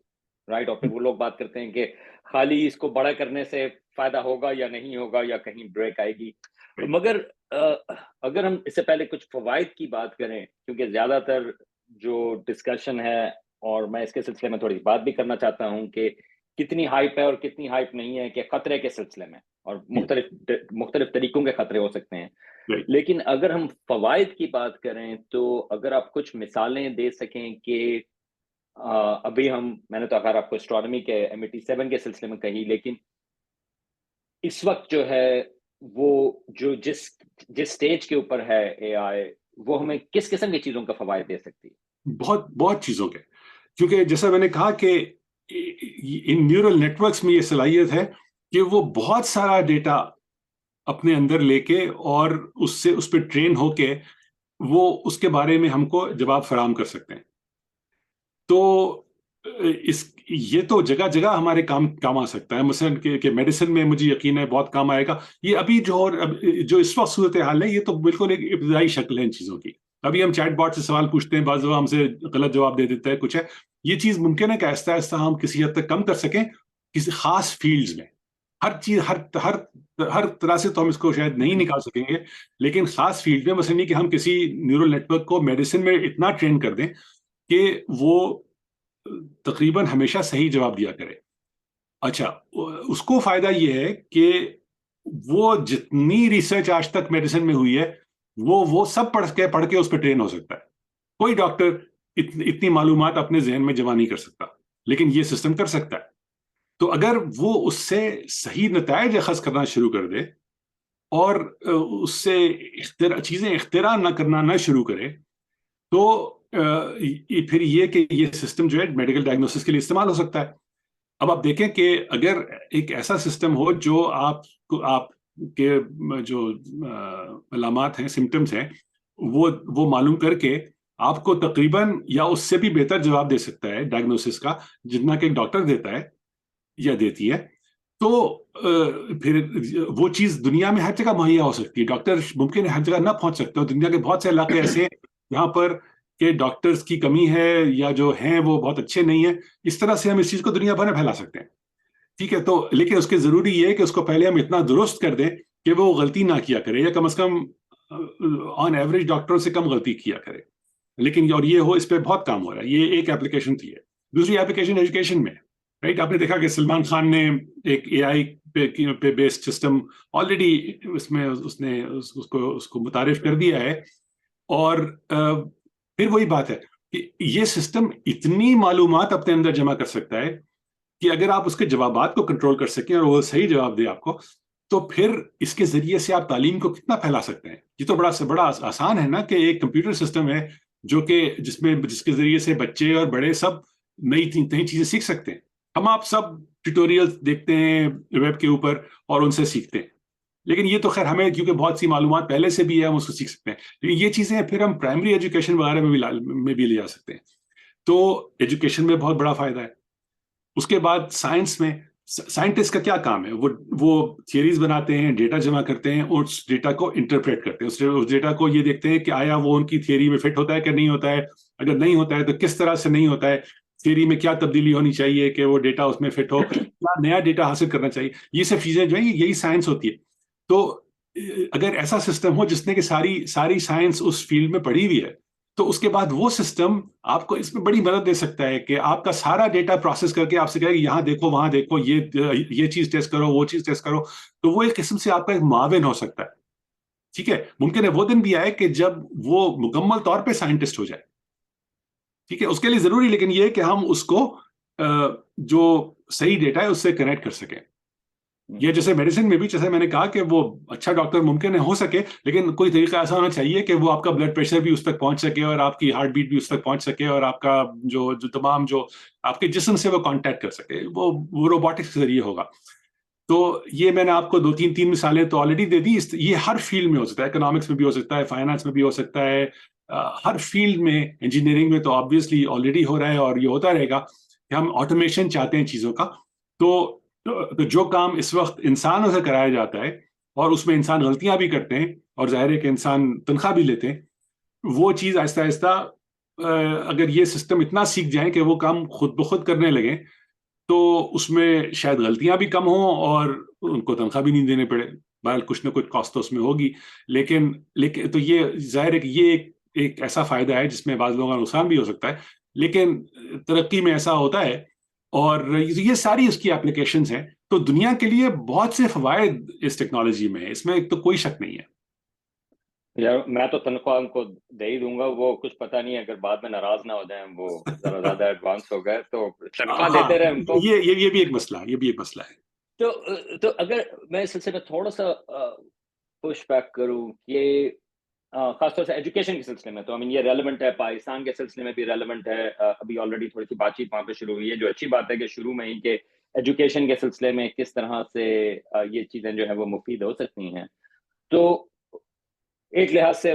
A: رائٹ؟ اور پھر وہ لوگ بات کرتے ہیں کہ خالی اس کو بڑا کرنے سے فائدہ ہوگا یا نہیں ہوگا، یا کہیں بریک آئے گی. مگر اگر ہم اس سے پہلے کچھ فوائد کی بات کریں، کیونکہ زیادہ تر جو ڈسکشن ہے، اور میں اس کے سلسلے میں تھوڑی بات بھی کرنا چاہتا ہوں کہ کتنی ہائپ ہے اور کتنی ہائپ نہیں ہے، کہ خطرے کے سلسلے میں، اور مختلف طریقوں کے خطرے ہو سکتے ہیں. لیکن اگر ہم فوائد کی بات کریں تو اگر آپ کچھ مثالیں دے سکیں کہ ابھی میں نے تو اگر آپ کو اسٹرانومی کے MAT7 کے سلسلے میں کہی، لیکن اس وقت جو ہے وہ جو جس سٹیج کے اوپر ہے AI، وہ ہمیں کس قسم کی چیزوں کا فوائد دے سکتی ہے؟
B: بہت چیزوں کے، کیونکہ جیسا میں نے کہا کہ ان نیورل نیٹورکس میں یہ صلاحیت ہے کہ وہ بہت سارا ڈیٹا اپنے اندر لے کے اور اس پہ ٹرین ہو کے وہ اس کے بارے میں ہم کو جواب فراہم کر سکتے ہیں. تو یہ تو جگہ جگہ ہمارے کام آ سکتا ہے. مثلا کہ میڈیسن میں مجھے یقین ہے بہت کام آئے گا. یہ ابھی جو اس وقت صورتحال ہے یہ تو بالکل ایک ابتدائی شکل ہے ان چیزوں کی. ابھی ہم چیٹ باٹ سے سوال پوچھتے ہیں، بعض دفعہ ہم سے غلط جواب دے دیتا ہے، کچھ ہے. یہ چیز ممکن ہے کہ آہستہ آہستہ ہم کسی حد تک کم کر سکیں کسی خاص فیلڈز میں. ہر چیز ہر طرح سے تو ہم اس کو شاید نہیں نکال سکیں گے، لیکن خاص فیلڈ میں مثلا کہ ہم کسی نیورل نیٹورک کو میڈیسن میں اتنا ٹرین کر دیں کہ وہ تقریباً ہمیشہ صحیح جواب دیا کرے. اچھا، اس کو فائدہ یہ ہے کہ وہ جتنی ریسرچ آج تک میڈیسن میں ہوئی ہے وہ سب پڑھ کے اس پہ ٹرین ہو سکتا ہے. کوئی ڈاکٹر اتنی معلومات اپنے ذہن میں جمع نہیں کر سکتا، لیکن یہ سسٹم کر سکتا ہے. تو اگر وہ اس سے صحیح نتائج اخذ کرنا شروع کر دے اور اس سے چیزیں اختراع نہ شروع کرے تو پھر یہ کہ یہ سسٹم جو ہے میڈیکل ڈائگنوسس کے لیے استعمال ہو سکتا ہے. اب آپ دیکھیں کہ اگر ایک ایسا سسٹم ہو جو آپ کے جو علامات ہیں، سمٹمز ہیں، وہ معلوم کر کے آپ کو تقریباً یا اس سے بھی بہتر جواب دے سکتا ہے ڈائگنوسس کا جتنا کہ ایک ڈاکٹر دیتا ہے یا دیتی ہے، تو پھر وہ چیز دنیا میں ہر جگہ مہیا ہو سکتی ہے. ڈاکٹر ممکن ہے ہر جگہ نہ پہنچ سکتے ہو. دنیا کے بہت سے علاقے ایسے ہیں جہاں پر کہ ڈاکٹرز کی کمی ہے یا جو ہیں وہ بہت اچھے نہیں ہیں. اس طرح سے ہم اس چیز کو دنیا بھر میں پھیلا سکتے ہیں. ٹھیک ہے، تو لیکن اس کے ضروری یہ ہے کہ اس کو پہلے ہم اتنا درست کر دیں کہ وہ غلطی نہ کیا کرے، یا کم از کم آن ایوریج ڈاکٹروں سے کم غلطی کیا کرے. لیکن اور یہ ہو، اس پہ بہت کام ہو رہا ہے. یہ ایک ایپلیکیشن تھی ہے. دوسری ایپلیکیشن ایجوکیشن میں، رائٹ. آپ نے دیکھا کہ سلمان خان نے ایک اے آئی پہ بیسڈ سسٹم آلریڈی اس نے اس کو متعارف کر دیا ہے. اور پھر وہی بات ہے کہ یہ سسٹم اتنی معلومات اپنے اندر جمع کر سکتا ہے کہ اگر آپ اس کے جوابات کو کنٹرول کر سکیں اور وہ صحیح جواب دے آپ کو، تو پھر اس کے ذریعے سے آپ تعلیم کو کتنا پھیلا سکتے ہیں. یہ تو بڑا آسان ہے نا کہ ایک کمپیوٹر سسٹم ہے جو کہ جس کے ذریعے سے بچے اور بڑے سب نئی چیزیں سیکھ سکتے ہیں. ہم آپ سب ٹیوٹوریل دیکھتے ہیں ویب کے اوپر اور ان سے سیکھتے ہیں. لیکن یہ تو خیر ہمیں کیونکہ بہت سی معلومات پہلے سے بھی ہے، ہم اس کو سیکھ سکتے ہیں. لیکن یہ چیزیں پھر ہم پرائمری ایجوکیشن وغیرہ میں بھی لے جا سکتے ہیں. تو ایجوکیشن میں بہت بڑا فائدہ ہے. اس کے بعد سائنس میں، سائنٹسٹ کا کیا کام ہے؟ وہ تھیوریز بناتے ہیں، ڈیٹا جمع کرتے ہیں اور اس ڈیٹا کو انٹرپریٹ کرتے ہیں. اس ڈیٹا کو یہ دیکھتے ہیں کہ آیا وہ ان کی تھیوری میں فٹ ہوتا ہے کہ نہیں ہوتا ہے. اگر نہیں ہوتا ہے تو کس طرح سے نہیں ہوتا ہے، تھیوری میں کیا تبدیلی ہونی چاہیے کہ وہ ڈیٹا اس میں فٹ ہو، کیا نیا ڈیٹا حاصل کرنا چاہیے. یہ سب چیزیں جو ہیں یہی سائنس ہوتی ہے. تو اگر ایسا سسٹم ہو جس نے کہ ساری سائنس اس فیلڈ میں پڑھی ہوئی ہے، تو اس کے بعد وہ سسٹم آپ کو اس میں بڑی مدد دے سکتا ہے کہ آپ کا سارا ڈیٹا پروسیس کر کے آپ سے کہے کہ یہاں دیکھو، وہاں دیکھو، یہ چیز ٹیسٹ کرو، وہ چیز ٹیسٹ کرو. تو وہ ایک قسم سے آپ کا ایک معاون ہو سکتا ہے. ٹھیک ہے، ممکن ہے وہ دن بھی آئے کہ جب وہ مکمل طور پہ سائنٹسٹ ہو جائے. ٹھیک ہے، اس کے لیے ضروری لیکن یہ کہ ہم اس کو جو صحیح ڈیٹا ہے اس سے کنیکٹ کر سکیں. یہ جیسے میڈیسن میں بھی، جیسے میں نے کہا کہ وہ اچھا ڈاکٹر ممکن ہے ہو سکے، لیکن کوئی طریقہ ایسا ہونا چاہیے کہ وہ آپ کا بلڈ پریشر بھی اس تک پہنچ سکے اور آپ کی ہارٹ بیٹ بھی اس تک پہنچ سکے اور آپ کا جو تمام جو آپ کے جسم سے وہ کانٹیکٹ کر سکے. وہ روبوٹکس کے ذریعے ہوگا. تو یہ میں نے آپ کو دو تین مثالیں تو آلریڈی دے دی. یہ ہر فیلڈ میں ہو سکتا ہے. اکنامکس میں بھی ہو سکتا ہے، فائنانس میں بھی ہو سکتا ہے، ہر فیلڈ میں. انجینئرنگ میں تو آبویسلی آلریڈی ہو رہا ہے اور یہ ہوتا رہے گا کہ ہم آٹومیشن چاہتے ہیں چیزوں کا. تو جو کام اس وقت انسانوں سے کرایا جاتا ہے اور اس میں انسان غلطیاں بھی کرتے ہیں اور ظاہر ہے کہ انسان تنخواہ بھی لیتے ہیں، وہ چیز آہستہ آہستہ اگر یہ سسٹم اتنا سیکھ جائیں کہ وہ کام خود بخود کرنے لگیں، تو اس میں شاید غلطیاں بھی کم ہوں اور ان کو تنخواہ بھی نہیں دینے پڑے. بہرحال کچھ نہ کچھ کاسٹ تو اس میں ہوگی. لیکن تو یہ ظاہر ہے کہ یہ ایک ایسا فائدہ ہے جس میں بعض لوگوں کا نقصان بھی ہو سکتا ہے. لیکن ترقی میں ایسا ہوتا ہے اور یہ ساری اس کی اپلیکیشنز ہیں. تو دنیا کے لیے بہت سے فوائد اس ٹیکنالوجی میں ہے، اس میں تو کوئی شک نہیں ہے.
A: یار میں تو تنخواہ ان کو دے ہی دوں گا. وہ کچھ پتہ نہیں اگر بعد میں ناراض نہ ہو جائیں، وہ ذرا زیادہ ایڈوانس ہو گئے تو تنخواہ
B: ہاں،
A: دیتے رہے ان کو.
B: یہ بھی ایک مسئلہ ہے.
A: تو اگر میں اس سلسلے میں تھوڑا سا پش بیک کروں کہ خاص طور سے ایجوکیشن کے سلسلے میں، تو یہ ریلیونٹ ہے، پاکستان کے سلسلے میں بھی ریلیونٹ ہے. ابھی آلریڈی تھوڑی سی بات چیت وہاں پہ شروع ہوئی ہے، جو اچھی بات ہے کہ شروع میں ہی کہ ایجوکیشن کے سلسلے میں کس طرح سے یہ چیزیں جو ہیں وہ مفید ہو سکتی ہیں. تو ایک لحاظ سے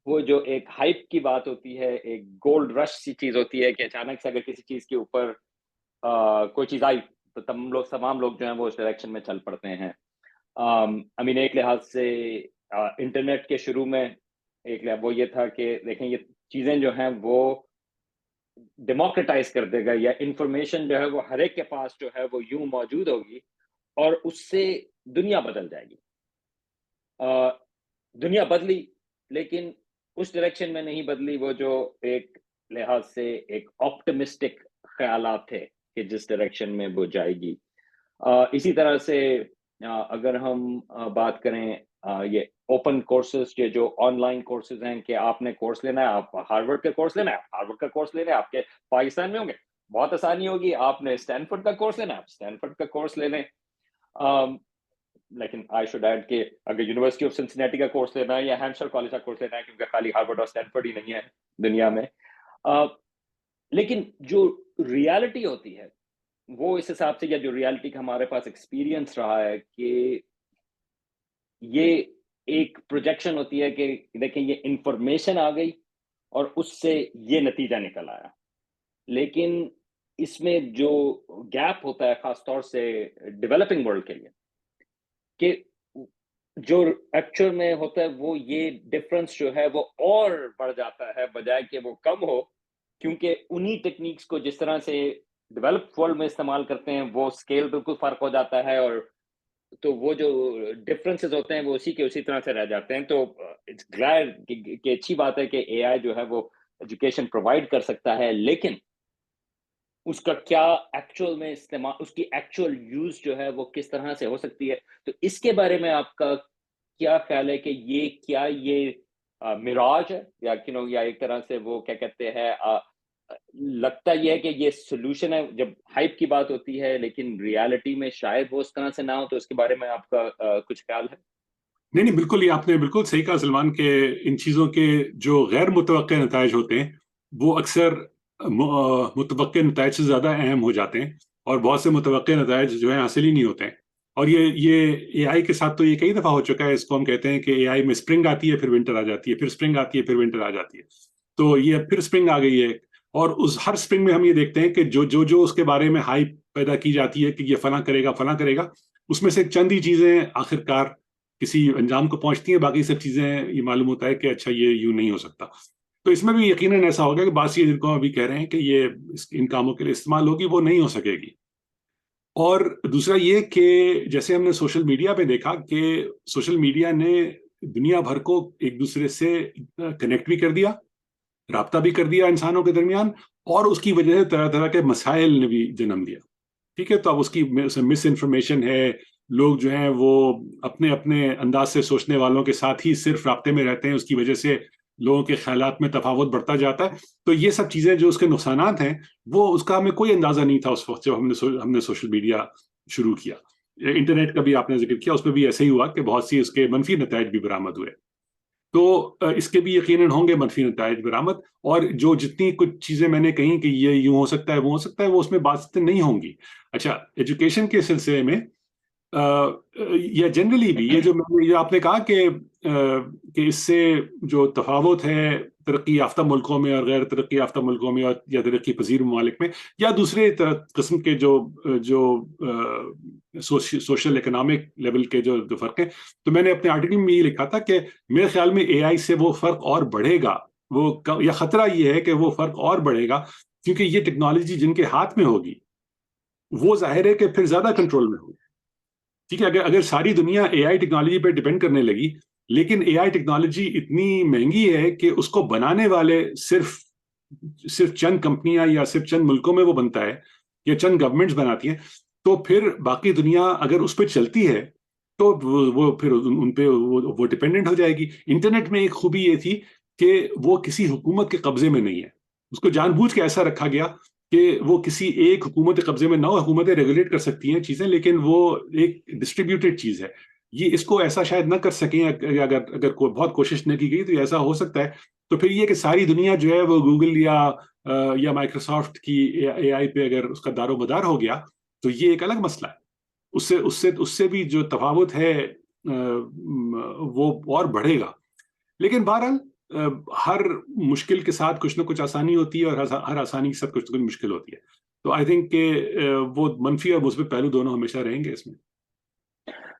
A: وہ جو ایک ہائپ کی بات ہوتی ہے، ایک گولڈ رش سی چیز ہوتی ہے کہ اچانک سے اگر کسی چیز کے اوپر کوئی چیز آئی تو تمام لوگ جو ہیں وہ اس ڈائریکشن میں چل پڑتے ہیں. ایک لحاظ سے انٹرنیٹ کے شروع میں ایک لحاظ وہ یہ تھا کہ دیکھیں یہ چیزیں جو ہیں وہ ڈیموکریٹائز کر دے گا، یا انفارمیشن جو ہے وہ ہر ایک کے پاس جو ہے وہ یوں موجود ہوگی اور اس سے دنیا بدل جائے گی. دنیا بدلی لیکن اس ڈائریکشن میں نہیں بدلی وہ جو ایک لحاظ سے ایک آپٹمسٹک خیالات تھے کہ جس ڈائریکشن میں وہ جائے گی. اسی طرح سے اگر ہم بات کریں یہ اوپن کورسز کے جو آن لائن کورسز ہیں کہ آپ نے کورس لینا ہے، آپ ہارورڈ کا کورس لینا ہے، ہارورڈ کا کورس لینا ہے، آپ کے پاکستان میں ہوں گے بہت آسانی ہوگی. آپ نے اسٹینفورڈ کا کورس لینا ہے، آپ اسٹینفورڈ کا کورس لے لیں. لیکن آئی شوڈ ایڈ کہ اگر یونیورسٹی آف سنسنیٹی کا کورس لینا ہے یا ہیمپشائر کالج کا کورس لینا ہے، کیونکہ خالی ہارورڈ اور اسٹینفورڈ ہی نہیں ہے دنیا میں، لیکن جو ریالٹی ہوتی ہے وہ اس حساب سے، یا جو ریالٹی کا ہمارے پاس ایکسپیرینس رہا ہے کہ یہ ایک پروجیکشن ہوتی ہے کہ دیکھیں یہ انفارمیشن آ گئی اور اس سے یہ نتیجہ نکل آیا، لیکن اس میں جو گیپ ہوتا ہے خاص طور سے ڈیولپنگ ورلڈ کے لیے، کہ جو ایکچوئل میں ہوتا ہے وہ یہ ڈفرنس جو ہے وہ اور بڑھ جاتا ہے بجائے کہ وہ کم ہو، کیونکہ انہی ٹیکنیکس کو جس طرح سے ڈیولپ ورلڈ میں استعمال کرتے ہیں وہ اسکیل بالکل فرق ہو جاتا ہے، اور تو وہ جو ڈفرینسز ہوتے ہیں وہ اسی کے اسی طرح سے رہ جاتے ہیں. تو اٹس گلیڈ کہ اچھی بات ہے کہ اے آئی جو ہے وہ ایجوکیشن پرووائڈ کر سکتا ہے، لیکن اس کا کیا ایکچوئل میں استعمال، اس کی ایکچوئل یوز جو ہے وہ کس طرح سے ہو سکتی ہے. تو اس کے بارے میں آپ کا کیا خیال ہے کہ یہ کیا یہ مراج ہے، یا یا ایک طرح سے وہ کیا کہتے ہیں، لگتا یہ ہے کہ یہ سولوشن ہے جب ہائپ کی بات ہوتی ہے، لیکن ریالٹی میں شاید وہ اس طرح سے نہ ہو. تو اس کے بارے میں آپ کا کچھ خیال ہے؟
B: نہیں بالکل، یہ آپ نے بالکل صحیح کہا سلمان، کہ ان چیزوں کے جو غیر متوقع نتائج ہوتے ہیں وہ اکثر متوقع نتائج سے زیادہ اہم ہو جاتے ہیں، اور بہت سے متوقع نتائج جو ہیں حاصل ہی نہیں ہوتے ہیں. اور یہ اے آئی کے ساتھ تو یہ کئی دفعہ ہو چکا ہے. اس کو ہم کہتے ہیں کہ اے آئی میں اسپرنگ آتی ہے، پھر ونٹر آ جاتی ہے، پھر اسپرنگ آتی ہے، پھر ونٹر آ جاتی ہے. تو یہ پھر اسپرنگ آ گئی ہے، اور اس ہر اسپرنگ میں ہم یہ دیکھتے ہیں کہ جو اس کے بارے میں ہائپ پیدا کی جاتی ہے کہ یہ فلاں کرے گا فلاں کرے گا، اس میں سے چند ہی چیزیں آخرکار کسی انجام کو پہنچتی ہیں، باقی سب چیزیں یہ معلوم ہوتا ہے کہ اچھا یہ یوں نہیں ہو سکتا. تو اس میں بھی یقیناً ایسا ہوگا کہ بعض چیزیں جن کو ابھی کہہ رہے ہیں کہ یہ ان کاموں کے لیے استعمال ہوگی وہ نہیں ہو سکے گی. اور دوسرا یہ کہ جیسے ہم نے سوشل میڈیا پہ دیکھا کہ سوشل میڈیا نے دنیا بھر کو ایک دوسرے سے کنیکٹ بھی کر دیا، رابطہ بھی کر دیا انسانوں کے درمیان، اور اس کی وجہ سے طرح طرح کے مسائل نے بھی جنم دیا. ٹھیک ہے، تو اب اس کی مس انفارمیشن ہے، لوگ جو ہیں وہ اپنے اپنے انداز سے سوچنے والوں کے ساتھ ہی صرف رابطے میں رہتے ہیں، اس کی وجہ سے لوگوں کے خیالات میں تفاوت بڑھتا جاتا ہے. تو یہ سب چیزیں جو اس کے نقصانات ہیں، وہ اس کا ہمیں کوئی اندازہ نہیں تھا اس وقت جب ہم نے سوشل میڈیا شروع کیا. انٹرنیٹ کا بھی آپ نے ذکر کیا، اس میں بھی ایسے ہی ہوا کہ بہت سی اس کے منفی نتائج بھی برآمد ہوئے. تو اس کے بھی یقیناً ہوں گے منفی نتائج برآمد، اور جو جتنی کچھ چیزیں میں نے کہیں کہ یہ یوں ہو سکتا ہے وہ ہو سکتا ہے، وہ اس میں باتیں نہیں ہوں گی. اچھا، ایجوکیشن کے سلسلے میں یا جنرلی بھی یہ آپ نے کہا کہ اس سے جو تفاوت ہے ترقی یافتہ ملکوں میں اور غیر ترقی یافتہ ملکوں میں، یا ترقی پذیر ممالک میں، یا دوسرے قسم کے جو سوشل اکنامک لیول کے جو فرق ہیں. تو میں نے اپنے آرٹیکل میں یہ لکھا تھا کہ میرے خیال میں اے آئی سے وہ فرق اور بڑھے گا، یا خطرہ یہ ہے کہ وہ فرق اور بڑھے گا، کیونکہ یہ ٹیکنالوجی جن کے ہاتھ میں ہوگی وہ ظاہر ہے کہ پھر زیادہ کنٹرول میں ہوگی. ٹھیک ہے، اگر ساری دنیا اے آئی ٹیکنالوجی پہ ڈیپینڈ کرنے لگی، لیکن اے آئی ٹیکنالوجی اتنی مہنگی ہے کہ اس کو بنانے والے صرف چند کمپنیاں یا صرف چند ملکوں میں وہ بنتا ہے، یا چند گورنمنٹس بناتی ہیں، تو پھر باقی دنیا اگر اس پہ چلتی ہے تو وہ پھر ان پہ وہ ڈیپینڈنٹ ہو جائے گی. انٹرنیٹ میں ایک خوبی یہ تھی کہ وہ کسی حکومت کے قبضے میں نہیں ہے. اس کو جان بوجھ کے ایسا رکھا گیا کہ وہ کسی ایک حکومت کے قبضے میں نہ ہو. حکومتیں ریگولیٹ کر سکتی ہیں چیزیں، لیکن وہ ایک ڈسٹریبیوٹیڈ چیز ہے. یہ اس کو ایسا شاید نہ کر سکیں، اگر بہت کوشش نہ کی گئی تو ایسا ہو سکتا ہے. تو پھر یہ کہ ساری دنیا جو ہے وہ گوگل یا مائکروسافٹ کی اے آئی پہ اگر اس کا دار و مدار ہو گیا تو یہ ایک الگ مسئلہ ہے. اس سے بھی جو تفاوت ہے وہ اور بڑھے گا. لیکن بہرحال ہر مشکل کے ساتھ کچھ نہ کچھ آسانی ہوتی ہے، اور ہر آسانی کے ساتھ کچھ نہ کچھ مشکل ہوتی ہے. تو آئی تھنک کہ وہ منفی اور مثبت پہلو دونوں ہمیشہ رہیں گے اس میں.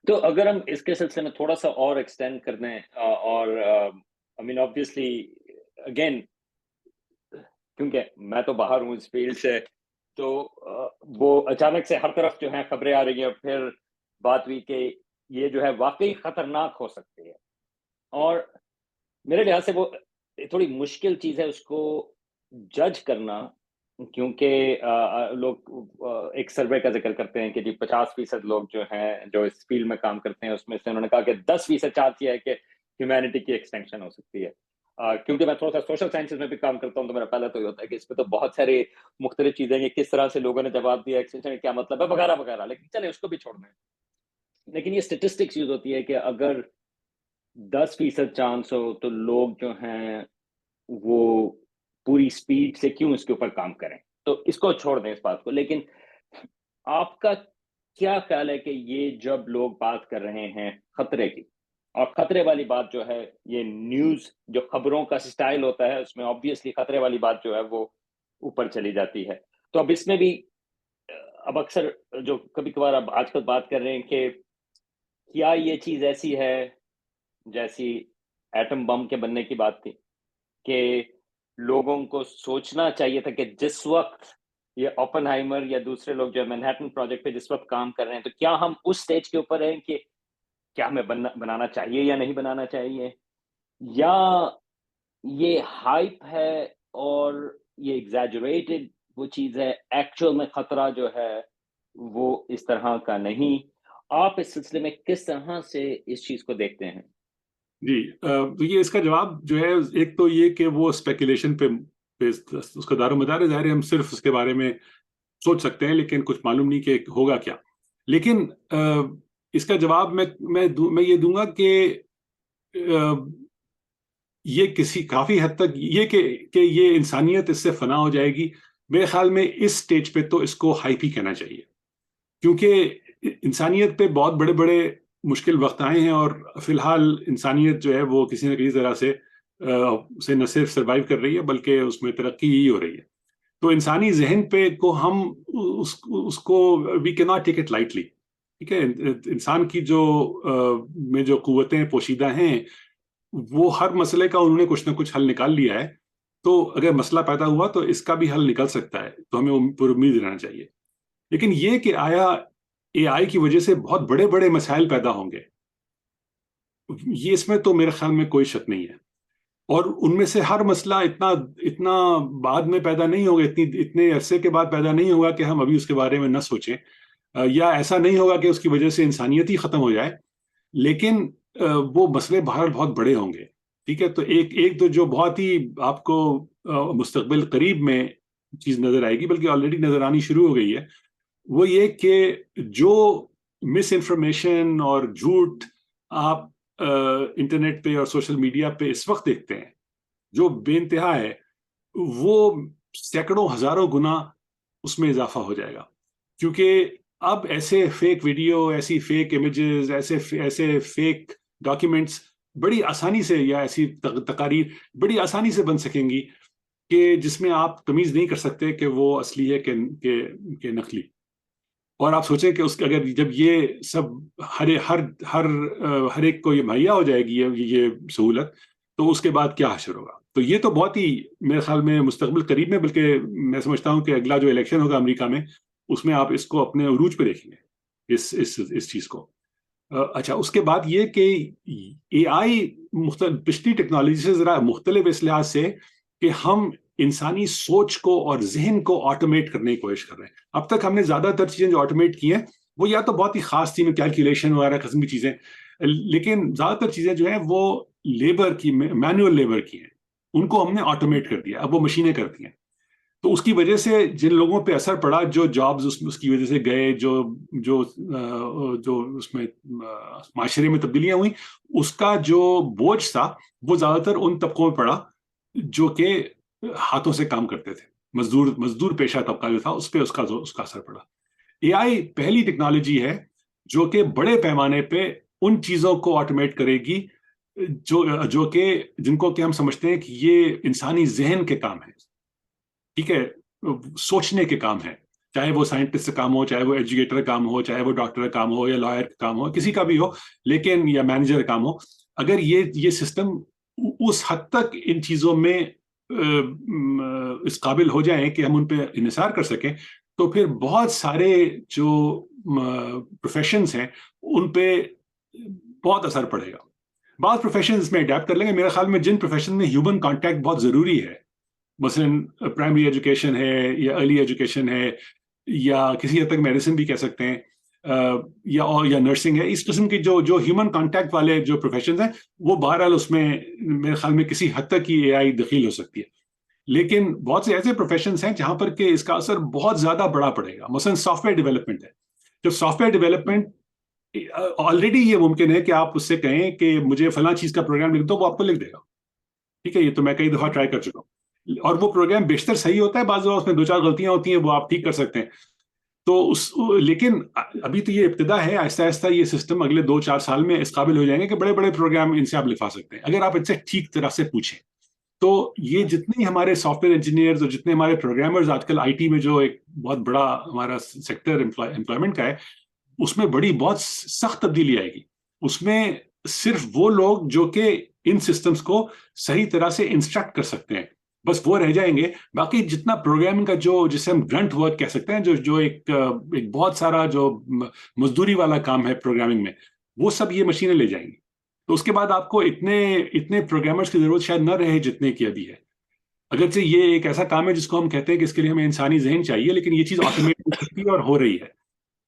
A: تو اگر ہم اس کے سلسلے میں تھوڑا سا اور ایکسٹینڈ کر دیں، اور آئی مین آبویسلی اگین کیونکہ میں تو باہر ہوں اس فیلڈ سے، تو وہ اچانک سے ہر طرف جو ہیں خبریں آ رہی ہیں، پھر بات ہوئی کہ یہ جو ہے واقعی خطرناک ہو سکتی ہے. اور میرے لحاظ سے وہ تھوڑی مشکل چیز ہے اس کو جج کرنا، کیونکہ لوگ ایک سروے کا ذکر کرتے ہیں کہ جی 50% لوگ جو ہیں جو اس فیلڈ میں کام کرتے ہیں، اس میں سے انہوں نے کہا کہ 10% چانس یہ ہے کہ ہیومینٹی کی ایکسٹینکشن ہو سکتی ہے. کیونکہ میں تھوڑا سا سوشل سائنسز میں بھی کام کرتا ہوں، تو میرا پہلا تو یہ ہوتا ہے کہ اس پہ تو بہت ساری مختلف چیزیں ہیں، کس طرح سے لوگوں نے جواب دیا، ایکسٹینکشن کیا مطلب ہے، وغیرہ وغیرہ. لیکن چلے اس کو بھی چھوڑ دیں. لیکن یہ اسٹیٹسٹکس یوز ہوتی ہے کہ اگر 10% چانس ہو تو لوگ جو ہیں وہ پوری سپیڈ سے کیوں اس کے اوپر کام کریں. تو اس کو چھوڑ دیں اس بات کو. لیکن آپ کا کیا خیال ہے کہ یہ جب لوگ بات کر رہے ہیں خطرے کی، اور خطرے والی بات جو ہے یہ نیوز جو خبروں کا سٹائل ہوتا ہے اس میں آبویسلی خطرے والی بات جو ہے وہ اوپر چلی جاتی ہے. تو اب اس میں بھی اب اکثر جو کبھی کبھار اب آج کل بات کر رہے ہیں کہ کیا یہ چیز ایسی ہے جیسی ایٹم بم کے بننے کی بات تھی کہ لوگوں کو سوچنا چاہیے تھا کہ جس وقت یہ اوپن ہائمر یا دوسرے لوگ جو مینہٹن پروجیکٹ پہ جس وقت کام کر رہے ہیں تو کیا ہم اس سٹیج کے اوپر ہیں کہ کیا ہمیں بنانا چاہیے یا نہیں بنانا چاہیے، یا یہ ہائپ ہے اور یہ ایگزیجریٹڈ وہ چیز ہے، ایکچوئل میں خطرہ جو ہے وہ اس طرح کا نہیں. آپ اس سلسلے میں کس طرح سے اس چیز کو دیکھتے ہیں؟
B: جی تو یہ اس کا جواب جو ہے ایک تو یہ کہ وہ اسپیکولیشن پہ اس کا دار و مدار ہے. ظاہر ہے ہم صرف اس کے بارے میں سوچ سکتے ہیں لیکن کچھ معلوم نہیں کہ ہوگا کیا. لیکن اس کا جواب میں یہ دوں گا کہ یہ کسی کافی حد تک یہ کہ یہ انسانیت اس سے فنا ہو جائے گی، میرے خیال میں اس سٹیج پہ تو اس کو ہائپ ہی کہنا چاہیے. کیونکہ انسانیت پہ بہت بڑے بڑے مشکل وقت آئے ہیں اور فی الحال انسانیت جو ہے وہ کسی نہ کسی طرح سے نہ صرف سروائیو کر رہی ہے بلکہ اس میں ترقی ہی ہو رہی ہے. تو انسانی ذہن پہ کو ہم اس کو وی کی ناٹ ٹیک اٹ لائٹلی. ٹھیک ہے، انسان کی میں جو قوتیں پوشیدہ ہیں وہ ہر مسئلے کا انہوں نے کچھ نہ کچھ حل نکال لیا ہے. تو اگر مسئلہ پیدا ہوا تو اس کا بھی حل نکل سکتا ہے، تو ہمیں پر امید رہنا چاہیے. لیکن یہ کہ آیا اے آئی کی وجہ سے بہت بڑے بڑے مسائل پیدا ہوں گے، یہ اس میں تو میرے خیال میں کوئی شک نہیں ہے. اور ان میں سے ہر مسئلہ اتنا بعد میں پیدا نہیں ہوگا، اتنے عرصے کے بعد پیدا نہیں ہوگا کہ ہم ابھی اس کے بارے میں نہ سوچیں، یا ایسا نہیں ہوگا کہ اس کی وجہ سے انسانیت ہی ختم ہو جائے. لیکن وہ مسئلے بہرحال بہت بڑے ہوں گے. ٹھیک ہے، تو ایک تو جو بہت ہی آپ کو مستقبل قریب میں چیز نظر آئے گی، بلکہ آلریڈی نظر آنی شروع ہو گئی ہے، وہ یہ کہ جو مس انفارمیشن اور جھوٹ آپ انٹرنیٹ پہ اور سوشل میڈیا پہ اس وقت دیکھتے ہیں جو بے انتہا ہے، وہ سینکڑوں ہزاروں گنا اس میں اضافہ ہو جائے گا. کیونکہ اب ایسے فیک ویڈیو، ایسی فیک امیجز، ایسے فیک ڈاکیومنٹس بڑی آسانی سے، یا ایسی تقاریر بڑی آسانی سے بن سکیں گی کہ جس میں آپ تمیز نہیں کر سکتے کہ وہ اصلی ہے کہ نقلی. اور آپ سوچیں کہ اگر جب یہ سب ہر ایک کو یہ مہیا ہو جائے گی یہ سہولت، تو اس کے بعد کیا حشر ہوگا. تو یہ تو بہت ہی میرے خیال میں مستقبل قریب میں، بلکہ میں سمجھتا ہوں کہ اگلا جو الیکشن ہوگا امریکہ میں، اس میں آپ اس کو اپنے عروج پہ دیکھیں گے اس چیز کو. اچھا، اس کے بعد یہ کہ اے آئی پچھلی ٹیکنالوجی سے ذرا مختلف اس لحاظ سے کہ ہم انسانی سوچ کو اور ذہن کو آٹومیٹ کرنے کی کوشش کر رہے ہیں. اب تک ہم نے زیادہ تر چیزیں جو آٹومیٹ کی ہیں وہ یا تو بہت ہی خاص تھی، کیلکولیشن وغیرہ قسم کی چیزیں، لیکن زیادہ تر چیزیں جو ہیں وہ لیبر کی، مینوئل لیبر کی ہیں، ان کو ہم نے آٹومیٹ کر دیا، اب وہ مشینیں کرتی ہیں. تو اس کی وجہ سے جن لوگوں پہ اثر پڑا، جو جابز اس کی وجہ سے گئے، جو اس میں معاشرے میں تبدیلیاں ہوئیں، اس کا جو بوجھ تھا وہ زیادہ تر ان طبقوں میں پڑا جو کہ ہاتھوں سے کام کرتے تھے. مزدور پیشہ طبقہ جو تھا اس پہ اس کا اثر پڑا. اے آئی پہلی ٹیکنالوجی ہے جو کہ بڑے پیمانے پہ ان چیزوں کو آٹومیٹ کرے گی جو کہ جن کو کہ ہم سمجھتے ہیں کہ یہ انسانی ذہن کے کام ہے. ٹھیک ہے، سوچنے کے کام ہے، چاہے وہ سائنٹسٹ کا کام ہو، چاہے وہ ایجوکیٹر کا کام ہو، چاہے وہ ڈاکٹر کا کام ہو، یا لائر کا کام ہو، کسی کا بھی ہو، لیکن یا مینیجر کا کام ہو. اگر یہ سسٹم اس حد تک ان چیزوں میں اس قابل ہو جائیں کہ ہم ان پہ انحصار کر سکیں، تو پھر بہت سارے جو پروفیشنز ہیں ان پہ بہت اثر پڑے گا. بعض پروفیشنز میں اڈیپٹ کر لیں گے. میرے خیال میں جن پروفیشن میں ہیومن کانٹیکٹ بہت ضروری ہے، مثلا پرائمری ایجوکیشن ہے یا ارلی ایجوکیشن ہے، یا کسی حد تک میڈیسن بھی کہہ سکتے ہیں، یا نرسنگ ہے، اس قسم کی جو ہیومن کانٹیکٹ والے جو پروفیشنز ہیں، وہ بہرحال اس میں میرے خیال میں کسی حد تک ہی اے آئی دخیل ہو سکتی ہے. لیکن بہت سے ایسے پروفیشنز ہیں جہاں پر کہ اس کا اثر بہت زیادہ بڑا پڑے گا. مثلا سافٹ ویئر ڈیولپمنٹ ہے. جب سافٹ ویئر ڈیولپمنٹ آلریڈی یہ ممکن ہے کہ آپ اس سے کہیں کہ مجھے فلاں چیز کا پروگرام لکھ دو، وہ آپ کو لکھ دے گا. ٹھیک ہے، یہ تو میں کئی دفعہ ٹرائی کر چکا ہوں، اور وہ پروگرام بیشتر صحیح ہوتا ہے، بعض دفعہ اس میں 2-4 غلطیاں ہوتی ہیں، وہ آپ ٹھیک کر سکتے ہیں. تو لیکن ابھی تو یہ ابتدا ہے، آہستہ آہستہ یہ سسٹم اگلے 2-4 سال میں اس قابل ہو جائیں گے کہ بڑے بڑے پروگرام ان سے آپ لکھوا سکتے ہیں اگر آپ ان سے ٹھیک طرح سے پوچھیں. تو یہ جتنے ہمارے سافٹ ویئر انجینئرز اور جتنے ہمارے پروگرامرز آج کل آئی ٹی میں جو ایک بہت بڑا ہمارا سیکٹر امپلائمنٹ کا ہے، اس میں بہت سخت تبدیلی آئے گی. اس میں صرف وہ لوگ جو کہ ان سسٹمز کو صحیح طرح سے انسٹرکٹ کر سکتے ہیں، بس وہ رہ جائیں گے. باقی جتنا پروگرامنگ کا جسے ہم گرنٹ ورک کہہ سکتے ہیں، جو ایک بہت سارا جو مزدوری والا کام ہے پروگرامنگ میں، وہ سب یہ مشینیں لے جائیں گی. تو اس کے بعد آپ کو اتنے پروگرامرز کی ضرورت شاید نہ رہے جتنے کی ابھی ہے. اگرچہ یہ ایک ایسا کام ہے جس کو ہم کہتے ہیں کہ اس کے لیے ہمیں انسانی ذہن چاہیے، لیکن یہ چیز آٹومیٹ ہو سکتی ہے اور ہو رہی ہے.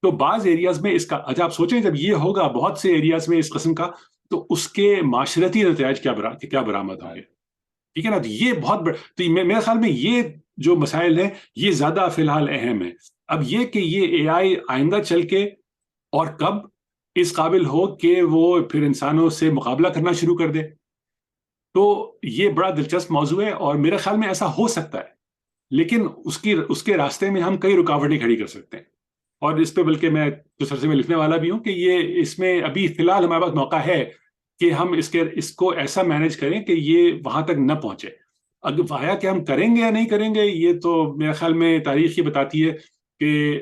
B: تو بعض ایریاز میں اس کا اچھا آپ سوچیں، جب یہ ہوگا بہت سے ایریاز میں اس قسم کا، تو اس کے معاشرتی نتائج کیا برآمد ہوں گے. ٹھیک ہے نا. تو یہ بہت تو میرے خیال میں یہ جو مسائل ہیں یہ زیادہ فی الحال اہم ہے. اب یہ کہ یہ اے آئی آئندہ چل کے اور کب اس قابل ہو کہ وہ پھر انسانوں سے مقابلہ کرنا شروع کر دے، تو یہ بڑا دلچسپ موضوع ہے، اور میرے خیال میں ایسا ہو سکتا ہے. لیکن اس کے راستے میں ہم کئی رکاوٹیں کھڑی کر سکتے ہیں، اور اس پہ بلکہ میں دوسرے سے میں لکھنے والا بھی ہوں کہ یہ اس میں ابھی فی الحال ہمارے پاس موقع ہے کہ ہم اس کو ایسا مینج کریں کہ یہ وہاں تک نہ پہنچے. اگر آیا کہ ہم کریں گے یا نہیں کریں گے، یہ تو میرے خیال میں تاریخ یہ بتاتی ہے کہ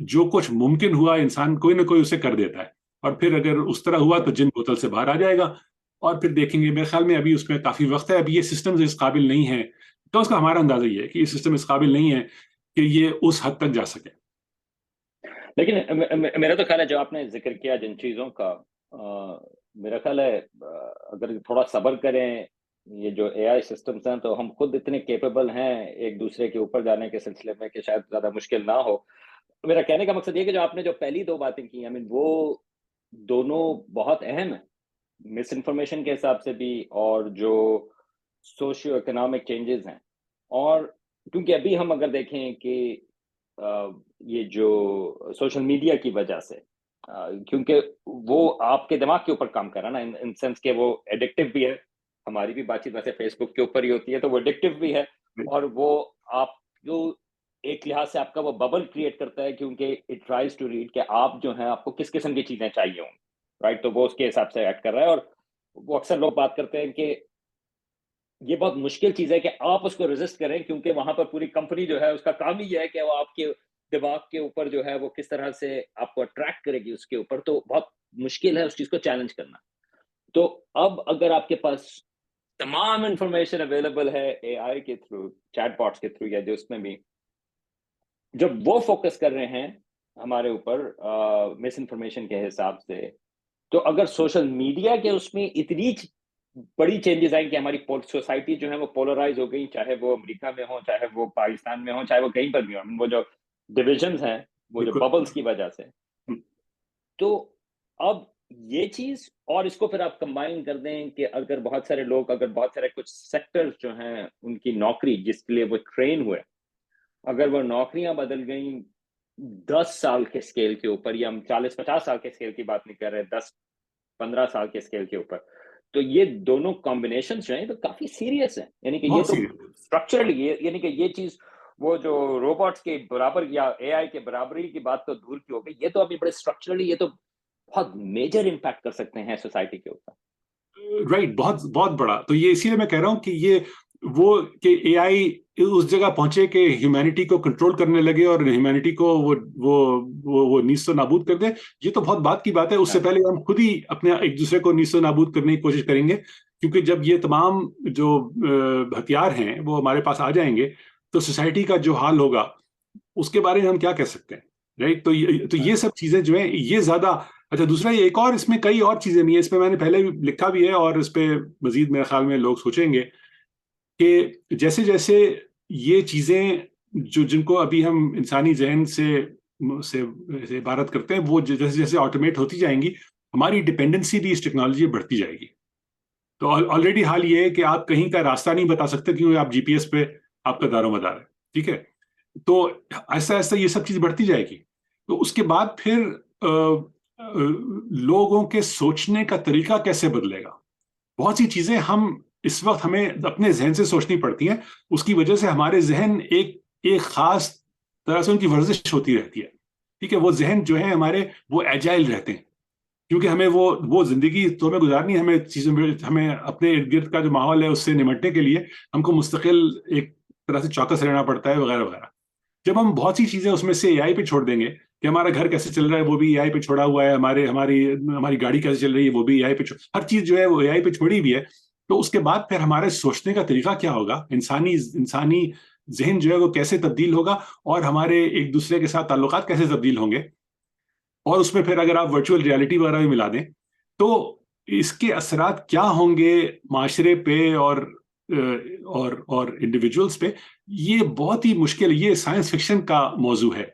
B: جو کچھ ممکن ہوا انسان کوئی نہ کوئی اسے کر دیتا ہے، اور پھر اگر اس طرح ہوا تو جن بوتل سے باہر آ جائے گا، اور پھر دیکھیں گے. میرے خیال میں ابھی اس میں کافی وقت ہے. ابھی یہ سسٹمز اس قابل نہیں ہے، تو اس کا ہمارا اندازہ یہ ہے کہ یہ سسٹم اس قابل نہیں ہے کہ یہ اس حد تک جا سکے.
A: لیکن میرا تو خیال ہے جو آپ نے ذکر کیا جن چیزوں کا، میرا خیال ہے اگر تھوڑا صبر کریں، یہ جو اے آئی سسٹمز ہیں تو ہم خود اتنے کیپیبل ہیں ایک دوسرے کے اوپر جانے کے سلسلے میں کہ شاید زیادہ مشکل نہ ہو. میرا کہنے کا مقصد یہ کہ جو آپ نے جو پہلی 2 باتیں کی، وہ دونوں بہت اہم ہیں، مس انفارمیشن کے حساب سے بھی اور جو سوشیو اکنامک چینجز ہیں. اور کیونکہ ابھی ہم اگر دیکھیں کہ یہ جو سوشل میڈیا کی وجہ سے، کیونکہ وہ آپ کے دماغ کے اوپر کام کر رہا ہے نا، ان سینس کہ وہ ایڈکٹیو بھی ہے. ہماری بھی بات چیت ویسے فیس بک کے اوپر ہی ہوتی ہے، تو وہ ایڈکٹیو بھی ہے، اور وہ آپ جو ایک لحاظ سے آپ کا وہ ببل کریٹ کرتا ہے، کیونکہ اٹ ٹرائز ٹو ریڈ کہ آپ جو ہیں آپ کو کس قسم کی چیزیں چاہیے ہوں، رائٹ. تو وہ اس کے حساب سے ایڈ کر رہا ہے. اور وہ اکثر لوگ بات کرتے ہیں کہ یہ بہت مشکل چیز ہے کہ آپ اس کو ریزسٹ کریں، کیونکہ وہاں پر پوری کمپنی جو ہے اس کا کام ہی ہے کہ وہ آپ کے دماغ کے اوپر جو ہے وہ کس طرح سے آپ کو اٹریکٹ کرے گی اس کے اوپر. تو بہت مشکل ہے اس چیز کو چیلنج کرنا. تو اب اگر آپ کے پاس تمام انفارمیشن اویلیبل ہے اے آئی کے تھرو، چیٹ باٹس کے تھرو، یا جو اس میں بھی جب وہ فوکس کر رہے ہیں ہمارے اوپر مس انفارمیشن کے حساب سے، تو اگر سوشل میڈیا کے اس میں اتنی بڑی چینجز آئیں کہ ہماری سوسائٹی جو ہے وہ پولرائز ہو گئی، چاہے وہ امریکہ میں ہو، چاہے وہ پاکستان میں ہو، چاہے وہ کہیں پر بھی ہو، وہ جو ڈویژنز ہیں وہ جو
B: بالکل.
A: ببلز کی وجہ سے. تو اب یہ چیز، اور اس کو پھر آپ کمبائن کر دیں کہ اگر بہت سارے لوگ، اگر بہت سارے کچھ سیکٹر جو ہیں ان کی نوکری جس کے لیے وہ ٹرین ہوئے، اگر وہ نوکریاں بدل گئیں 10 سال کے اسکیل کے اوپر، یا ہم 40-50 سال کے اسکیل کی بات نہیں کر رہے، 10-15 سال کے اسکیل کے اوپر، تو یہ دونوں کمبینیشن جو ہیں تو کافی سیریس ہیں. یعنی کہ یہ تو اسٹرکچرلی، یعنی کہ یہ چیز وہ جو روبوٹس کے برابر یا اے آئی کے برابری کی بات تو دور کی ہو گئی، یہ تو ابھی بڑے اسٹرکچرلی یہ تو بہت میجر امپیکٹ کر سکتے ہیں سوسائٹی کے اوپر.
B: رائٹ، بہت بہت بڑا. تو یہ اسی لیے میں کہہ رہا ہوں کہ یہ وہ کہ اے آئی اس جگہ پہنچے کہ ہیومینٹی کو کنٹرول کرنے لگے اور ہیومینٹی کو وہ نیست و نابود کر دے، یہ تو بہت بات کی بات ہے. اس سے پہلے ہم خود ہی اپنے ایک دوسرے کو نیست و نابود کرنے کی کوشش کریں گے، کیونکہ جب یہ تمام جو ہتھیار ہیں وہ ہمارے پاس آ جائیں گے تو سوسائٹی کا جو حال ہوگا اس کے بارے میں ہم کیا کہہ سکتے ہیں، رائٹ. تو یہ سب چیزیں جو ہیں یہ زیادہ اچھا. دوسرا یہ ایک اور اس میں کئی اور چیزیں بھی ہیں، اس پہ میں نے پہلے بھی لکھا بھی ہے، اور اس پہ مزید میرے خیال میں لوگ سوچیں گے کہ جیسے جیسے یہ چیزیں جن کو ابھی ہم انسانی ذہن سے عبارت کرتے ہیں، وہ جیسے جیسے آٹومیٹ ہوتی جائیں گی، ہماری ڈپینڈنسی بھی اس ٹیکنالوجی بڑھتی جائے گی. تو آلریڈی حال یہ ہے کہ آپ کہیں کا راستہ نہیں بتا سکتے کیونکہ آپ جی پی ایس پہ آپ کا دار و مدار ہے. ٹھیک ہے، تو آہستہ آہستہ یہ سب چیز بڑھتی جائے گی. تو اس کے بعد پھر لوگوں کے سوچنے کا طریقہ کیسے بدلے گا. بہت سی چیزیں ہم اس وقت ہمیں اپنے ذہن سے سوچنی پڑتی ہیں, اس کی وجہ سے ہمارے ذہن ایک خاص طرح سے ان کی ورزش ہوتی رہتی ہے. ٹھیک ہے, وہ ذہن جو ہے ہمارے وہ ایجائل رہتے ہیں, کیونکہ ہمیں وہ زندگی تو ہمیں گزارنی ہے, ہمیں چیزوں ہمیں اپنے ارد گرد کا جو ماحول ہے اس سے نمٹنے کے لیے ہم کو مستقل ایک طرح سے چوکس رہنا پڑتا ہے وغیرہ وغیرہ. جب ہم بہت سی چیزیں اس میں سے اے آئی پہ چھوڑ دیں گے کہ ہمارا گھر کیسے چل رہا ہے وہ بھی اے آئی پہ چھوڑا ہوا ہے, ہماری گاڑی کیسے چل رہی ہے وہ بھی اے آئی پہ, ہر چیز جو ہے وہ اے آئی پہ چھوڑی ہوئی ہے, تو اس کے بعد پھر ہمارے سوچنے کا طریقہ کیا ہوگا, انسانی ذہن جو ہے وہ کیسے تبدیل ہوگا, اور ہمارے ایک دوسرے کے ساتھ تعلقات کیسے تبدیل ہوں گے. اور اس میں پھر اگر آپ ورچوئل ریالٹی وغیرہ بھی ملا دیں تو اس کے اثرات کیا ہوں گے معاشرے پہ اور انڈیویجولس پہ, یہ بہت ہی مشکل ہے. یہ سائنس فکشن کا موضوع ہے,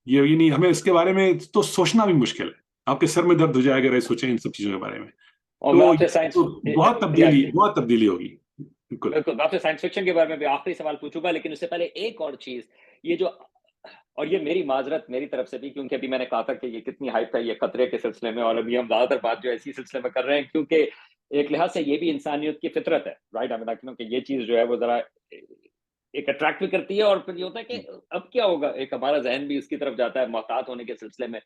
B: یہ نہیں, ہمیں اس کے بارے میں تو سوچنا بھی مشکل ہے. آپ کے سر میں درد ہو جائے اگر سوچیں ان سب چیزوں کے بارے میں, تو بہت تبدیلی ہوگی.
A: بالکل, میں آپ سے سائنس فکشن کے بارے میں بھی آخری سوال پوچھوں گا, لیکن اس سے پہلے ایک اور چیز, یہ جو, اور یہ میری معذرت میری طرف سے بھی, کیونکہ ابھی میں نے کہا تھا کہ یہ کتنی ہائپ ہے یہ خطرے کے سلسلے میں, اور ابھی ہم زیادہ تر بات جو ہے اسی سلسلے میں کر رہے ہیں, کیونکہ ایک لحاظ سے یہ بھی انسانیت کی فطرت ہے, رائٹ, کہ یہ چیز جو ہے وہ ذرا ایک اٹریکٹ بھی کرتی ہے, اور پھر یہ ہوتا ہے کہ اب کیا ہوگا, ایک ہمارا ذہن بھی اس کی طرف جاتا ہے محتاط ہونے کے سلسلے میں.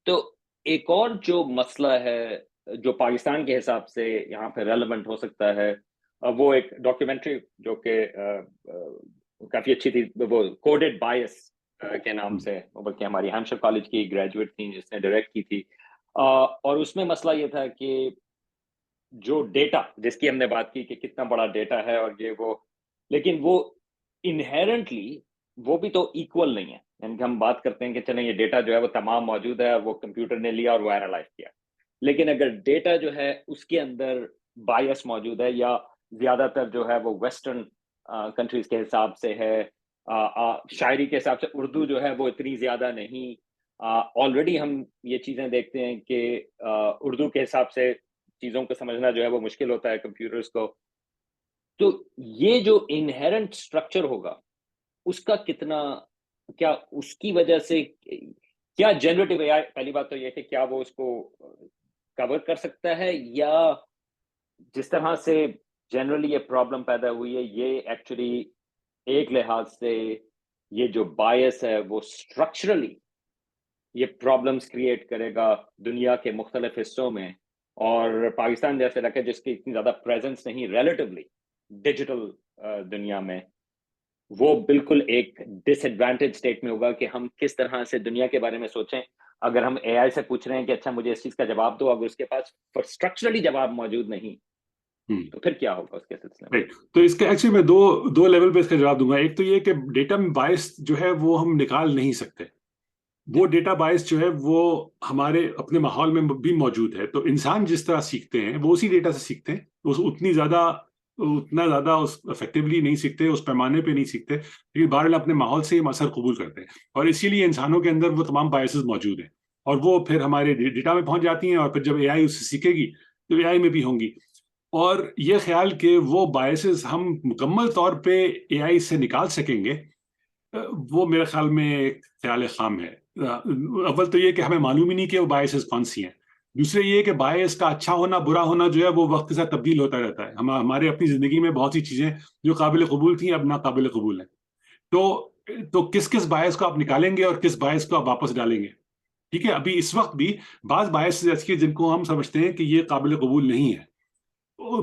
A: تو ایک اور جو مسئلہ ہے جو پاکستان کے حساب سے یہاں پہ ریلیونٹ ہو سکتا ہے, وہ ایک ڈاکیومنٹری جو کہ کافی اچھی تھی, وہ کوڈڈ بائس کے نام سے, بلکہ ہماری ہیمشر کالج کی گریجویٹ تھی جس نے ڈائریکٹ کی تھی, اور اس میں مسئلہ یہ تھا کہ جو ڈیٹا جس کی ہم نے بات کی کہ کتنا بڑا ڈیٹا ہے اور یہ وہ, لیکن وہ انہیرنٹلی وہ بھی تو ایکول نہیں ہے. یعنی کہ ہم بات کرتے ہیں کہ چلیں یہ ڈیٹا جو ہے وہ تمام موجود ہے, وہ کمپیوٹر نے لیا اور وہ اینالائز کیا, لیکن اگر ڈیٹا جو ہے اس کے اندر بائس موجود ہے, یا زیادہ تر جو ہے وہ ویسٹرن کنٹریز کے حساب سے ہے, شاعری کے حساب سے اردو جو ہے وہ اتنی زیادہ نہیں, آلریڈی ہم یہ چیزیں دیکھتے ہیں کہ اردو کے حساب سے چیزوں کو سمجھنا جو ہے وہ مشکل ہوتا ہے کمپیوٹرز کو. تو یہ جو انہیرنٹ سٹرکچر ہوگا اس کا کتنا, کیا اس کی وجہ سے کیا جنریٹو اے آئی, پہلی بات تو یہ کہ کیا وہ اس کو کور کر سکتا ہے, یا جس طرح سے جنرلی یہ پرابلم پیدا ہوئی ہے یہ ایکچولی ایک لحاظ سے یہ جو بائس ہے وہ اسٹرکچرلی یہ پرابلمس کریٹ کرے گا دنیا کے مختلف حصوں میں, اور پاکستان جیسے علاقے جس کی اتنی زیادہ پریزنس نہیں ریلیٹیولی ڈیجیٹل دنیا میں, وہ بالکل ایک ڈس ایڈوانٹیج اسٹیٹ میں ہوگا کہ ہم کس طرح سے دنیا کے بارے میں سوچیں. اگر ہم اے آئی سے پوچھ رہے ہیں کہ اچھا مجھے اس چیز کا جواب دو, اگر اس کے پاس اسٹرکچرلی جواب موجود نہیں تو پھر کیا ہوگا اس کے سلسلے میں.
B: تو اس کے ایکچولی میں دو لیول پہ اس کا جواب دوں گا. ایک تو یہ کہ ڈیٹا میں بائس جو ہے وہ ہم نکال نہیں سکتے, وہ ڈیٹا بائس جو ہے وہ ہمارے اپنے ماحول میں بھی موجود ہے. تو انسان جس طرح سیکھتے ہیں وہ اسی ڈیٹا سے سیکھتے ہیں, اتنا زیادہ افیکٹولی نہیں سیکھتے, اس پیمانے پہ نہیں سیکھتے, لیکن بہرحال اپنے ماحول سے یہ اثر قبول کرتے ہیں, اور اسی لیے انسانوں کے اندر وہ تمام بائسز موجود ہیں, اور وہ پھر ہمارے ڈیٹا میں پہنچ جاتی ہیں, اور پھر جب اے آئی اس سے سیکھے گی تو اے آئی میں بھی ہوں گی. اور یہ خیال کہ وہ بائسز ہم مکمل طور پہ اے آئی سے نکال سکیں گے, وہ میرے خیال میں ایک خیال خام ہے. اول تو یہ کہ ہمیں معلوم ہی نہیں کہ وہ بائسز کون سی ہیں. دوسرے یہ کہ باعث کا اچھا ہونا برا ہونا جو ہے وہ وقت کے ساتھ تبدیل ہوتا رہتا ہے. ہمارے اپنی زندگی میں بہت سی چیزیں جو قابل قبول تھیں اب ناقابل قبول ہیں. تو کس باعث کو آپ نکالیں گے اور کس باعث کو آپ واپس ڈالیں گے. ٹھیک ہے, ابھی اس وقت بھی بعض باعث ایسی ہیں جن کو ہم سمجھتے ہیں کہ یہ قابل قبول نہیں ہے,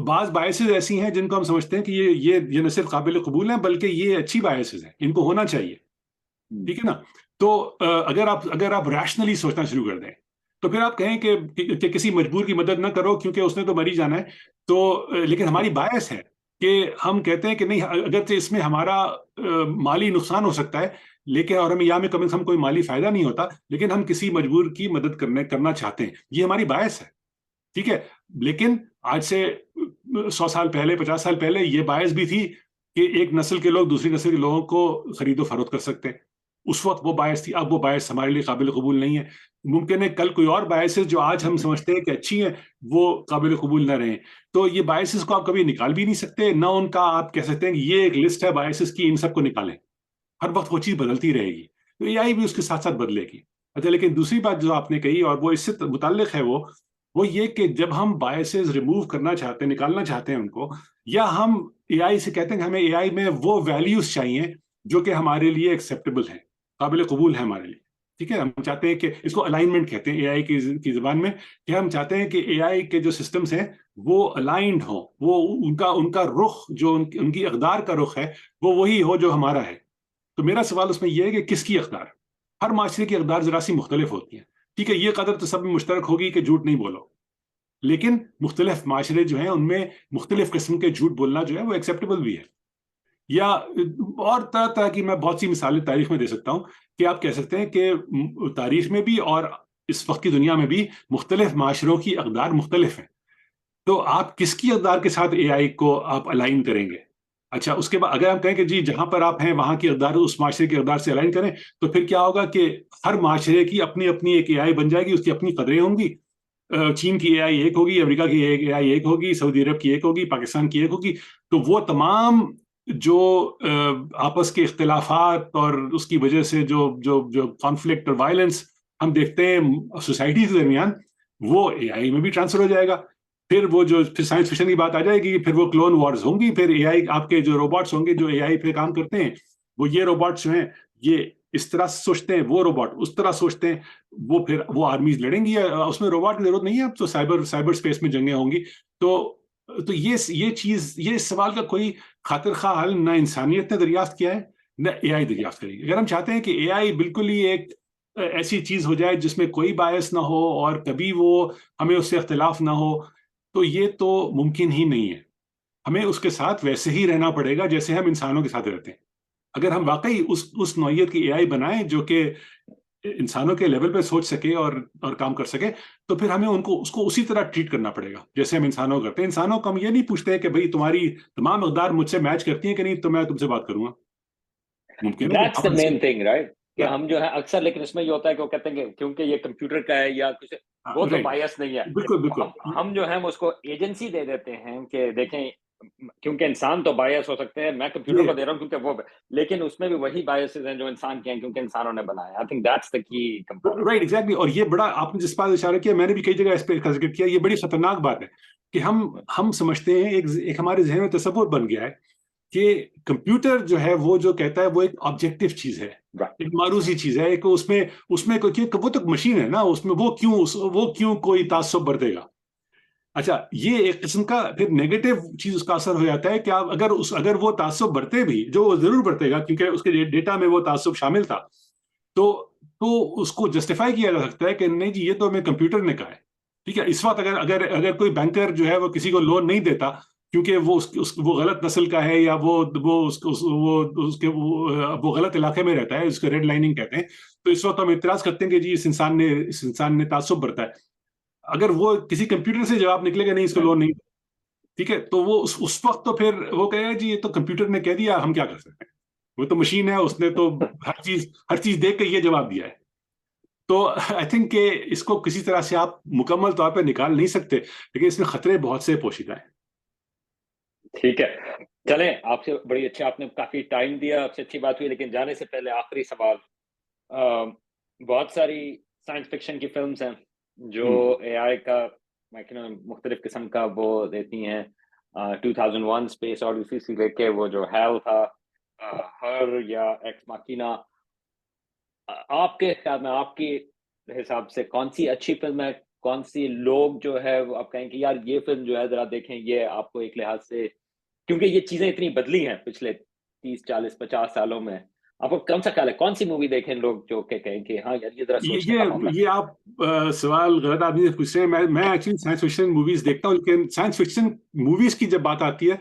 B: بعض باعث ایسی ہیں جن کو ہم سمجھتے ہیں کہ یہ نہ صرف قابل قبول ہیں بلکہ یہ اچھی باعث ہیں, ان کو ہونا چاہیے. ٹھیک ہے نا. تو اگر آپ ریشنلی سوچنا شروع کر دیں تو پھر آپ کہیں کہ کسی مجبور کی مدد نہ کرو کیونکہ اس نے تو مر ہی جانا ہے. تو لیکن ہماری باعث ہے کہ ہم کہتے ہیں کہ نہیں, اگرچہ اس میں ہمارا مالی نقصان ہو سکتا ہے لیکن, اور ہمیں یا میں کم از کم کوئی مالی فائدہ نہیں ہوتا, لیکن ہم کسی مجبور کی مدد کرنا چاہتے ہیں, یہ ہماری باعث ہے. ٹھیک ہے, لیکن آج سے 100 سال پہلے 50 سال پہلے یہ باعث بھی تھی کہ ایک نسل کے لوگ دوسری نسل کے لوگوں کو خرید و فروخت کر سکتے ہیں. اس وقت وہ باعث تھی, اب وہ باعث ہمارے لیے قابل قبول نہیں ہے. ممکن ہے کل کوئی اور باعث جو آج ہم سمجھتے ہیں کہ اچھی ہیں وہ قابل قبول نہ رہیں. تو یہ باعث کو آپ کبھی نکال بھی نہیں سکتے, نہ ان کا آپ کہہ سکتے ہیں کہ یہ ایک لسٹ ہے باعث کی, ان سب کو نکالیں. ہر وقت وہ چیز بدلتی رہے گی, تو اے آئی بھی اس کے ساتھ ساتھ بدلے گی. اچھا لیکن دوسری بات جو آپ نے کہی اور وہ اس سے متعلق ہے وہ یہ کہ جب ہم بایسز ریموو کرنا چاہتے ہیں، نکالنا چاہتے ہیں ان کو، یا ہم اے آئی سے کہتے ہیں کہ ہمیں اے آئی میں وہ ویلیوز چاہیے جو کہ ہمارے لیے ایکسیپٹیبل ہیں، قابل قبول ہے ہمارے لیے، ٹھیک ہے، ہم چاہتے ہیں کہ اس کو الائنمنٹ کہتے ہیں اے آئی کی زبان میں، کہ ہم چاہتے ہیں کہ اے آئی کے جو سسٹمز ہیں وہ الائنڈ ہوں، وہ ان کا رخ جو ان کی اقدار کا رخ ہے وہ وہی ہو جو ہمارا ہے۔ تو میرا سوال اس میں یہ ہے کہ کس کی اقدار؟ ہر معاشرے کی اقدار ذرا سی مختلف ہوتی ہیں، ٹھیک ہے، یہ قدر تو سب میں مشترک ہوگی کہ جھوٹ نہیں بولو، لیکن مختلف معاشرے جو ہیں ان میں مختلف قسم کے جھوٹ بولنا جو ہے وہ ایکسیپٹیبل بھی ہے، یا اور طرح طرح کی میں بہت سی مثالیں تاریخ میں دے سکتا ہوں کہ آپ کہہ سکتے ہیں کہ تاریخ میں بھی اور اس وقت کی دنیا میں بھی مختلف معاشروں کی اقدار مختلف ہیں، تو آپ کس کی اقدار کے ساتھ اے آئی کو آپ الائن کریں گے؟ اچھا اس کے بعد اگر ہم کہیں کہ جی جہاں پر آپ ہیں وہاں کی اقدار اس معاشرے کی اقدار سے الائن کریں، تو پھر کیا ہوگا کہ ہر معاشرے کی اپنی اپنی ایک اے آئی بن جائے گی، اس کی اپنی قدریں ہوں گی، چین کی اے آئی ایک ہوگی، امریکہ کی اے آئی ایک ہوگی، سعودی عرب کی ایک ہوگی، پاکستان کی ایک ہوگی، تو وہ تمام جو آپس کے اختلافات اور اس کی وجہ سے جو کانفلکٹ اور وائلنس ہم دیکھتے ہیں سوسائٹی کے درمیان، وہ اے آئی میں بھی ٹرانسفر ہو جائے گا۔ پھر پھر سائنس فکشن کی بات آ جائے گی، پھر وہ کلون وارز ہوں گی، پھر اے آئی آپ کے جو روبوٹس ہوں گے جو اے آئی پہ کام کرتے ہیں، وہ یہ روبوٹس جو ہیں یہ اس طرح سوچتے ہیں، وہ روبوٹ اس طرح سوچتے ہیں، وہ پھر وہ آرمیز لڑیں گی، اس میں روبوٹ کی ضرورت نہیں ہے، اب تو سائبر اسپیس میں جنگیں ہوں گی۔ تو یہ چیز، یہ سوال کا کوئی خاطر خواہ حل نہ انسانیت نے دریافت کیا ہے نہ اے آئی دریافت کرے گی۔ اگر ہم چاہتے ہیں کہ اے آئی بالکل ہی ایک ایسی چیز ہو جائے جس میں کوئی باعث نہ ہو اور کبھی وہ ہمیں اس سے اختلاف نہ ہو، تو یہ تو ممکن ہی نہیں ہے۔ ہمیں اس کے ساتھ ویسے ہی رہنا پڑے گا جیسے ہم انسانوں کے ساتھ رہتے ہیں۔ اگر ہم واقعی اس نوعیت کی اے آئی بنائیں جو کہ انسانوں کے لیول پہ سوچ سکے اور کام کر سکے، تو پھر ہمیں اس کو اسی طرح ٹریٹ کرنا پڑے گا جیسے ہم انسانوں کرتے ہیں۔ انسانوں کو ہم یہ نہیں پوچھتے کہ بھئی تمہاری تمام اقدار مجھ سے میچ کرتی ہیں کہ نہیں تو میں تم سے بات کروں گا۔ ممکن ہے کہ
A: That's the main thing, right? کہ ہم جو ہے اکثر، لیکن اس میں یہ ہوتا ہے کہ وہ کہتے ہیں کہ کیونکہ یہ کمپیوٹر کا ہے یا کچھ، وہ تو بائس نہیں ہے،
B: بالکل بالکل
A: ہم جو ہے اس کو ایجنسی دے دیتے ہیں کہ دیکھیں کیونکہ انسان تو بائس ہو سکتے ہیں، میں کمپیوٹر کو دے رہا ہوں کیونکہ وہ، لیکن اس میں بھی وہی بائسز ہیں جو انسان کے ہیں کیونکہ انسانوں نے بنایا۔ I think that's the key component.
B: Right exactly, اور یہ بڑا آپ نے جس بات اشارہ کیا، میں نے بھی کئی جگہ اس پہ ذکر کیا، یہ بڑی خطرناک بات ہے کہ ہم سمجھتے ہیں، ایک ہمارے ذہن میں تصور بن گیا ہے کہ کمپیوٹر جو ہے وہ جو کہتا ہے وہ ایک آبجیکٹو چیز ہے، ایک معروضی چیز ہے، کہ اس میں وہ تو مشین ہے نا، اس میں وہ کیوں کوئی تعصب برتے گا۔ اچھا یہ ایک قسم کا پھر نیگیٹو چیز اس کا اثر ہو جاتا ہے کہ آپ اگر وہ تعصب برتے بھی، جو وہ ضرور برتے گا کیونکہ اس کے ڈیٹا میں وہ تعصب شامل تھا، تو اس کو جسٹیفائی کیا جا سکتا ہے کہ نہیں جی یہ تو ہمیں کمپیوٹر نے کہا ہے، ٹھیک ہے۔ اس وقت اگر کوئی بینکر جو ہے وہ کسی کو لون نہیں دیتا کیونکہ وہ غلط نسل کا ہے یا وہ غلط علاقے میں رہتا ہے، اس کو ریڈ لائننگ کہتے ہیں، تو اس وقت ہم اعتراض کرتے ہیں کہ جی اس انسان نے تعصب برتا ہے۔ اگر وہ کسی کمپیوٹر سے جواب نکلے گا نہیں اس کو لون نہیں، ٹھیک ہے، تو وہ اس وقت تو پھر وہ کہے گا جی یہ تو کمپیوٹر نے کہہ دیا، ہم کیا کر سکتے ہیں، وہ تو مشین ہے، اس نے تو ہر چیز دیکھ کے یہ جواب دیا ہے۔ تو آئی تھنک کہ اس کو کسی طرح سے آپ مکمل طور پہ نکال نہیں سکتے، لیکن اس میں خطرے بہت سے پوشیدہ ہیں۔
A: ٹھیک ہے، چلیں آپ سے بڑی اچھا، آپ نے کافی ٹائم دیا، آپ سے اچھی بات ہوئی، لیکن جانے سے پہلے آخری سوال، بہت ساری سائنس فکشن کی فلمز ہیں جو اے آئی کا مختلف قسم کا وہ دیتی ہیں، 2001 اسپیس اوڈیسی سے لے کے وہ جو ہیل تھا، ہر یا ایکس ماکینا، آپ کے خیال میں، آپ کے حساب سے کون سی اچھی فلم ہے، کون سی لوگ جو ہے وہ آپ کہیں کہ یار یہ فلم جو ہے ذرا دیکھیں، یہ آپ کو ایک لحاظ سے، کیونکہ یہ چیزیں اتنی بدلی ہیں پچھلے 30 40 50 سالوں میں، آپ کو کون سا خیال ہے کون سی مووی دیکھیں لوگ جو کہ کہیں کہ ہاں یار یہ ذرا سوچنے کا معاملہ؟
B: یہ آپ سوال غلط آدمی سے پوچھ رہے ہیں۔ میں ایکچولی سائنس فکشن موویز دیکھتا ہوں، لیکن سائنس فکشن موویز کی جب بات آتی ہے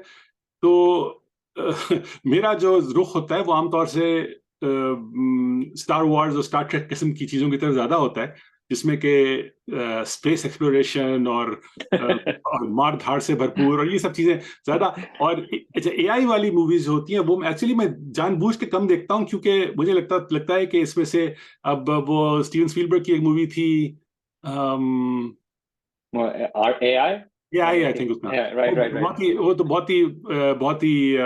B: تو میرا جو رخ ہوتا ہے وہ عام طور سے اسٹار وارز اور اسٹار ٹریک قسم کی چیزوں کی طرف زیادہ ہوتا ہے، جس میں کہ اسپیس ایکسپلوریشن اور مار دھاڑ سے بھرپور اور یہ سب چیزیں زیادہ۔ اور اچھا اے آئی والی موویز ہوتی ہیں وہ ایکچولی میں جان بوجھ کے کم دیکھتا ہوں، کیونکہ مجھے لگتا ہے کہ اس میں سے اب وہ اسٹیون اسپیلبرگ کی ایک مووی تھی آئی تھنک اس میں، وہ تو بہت ہی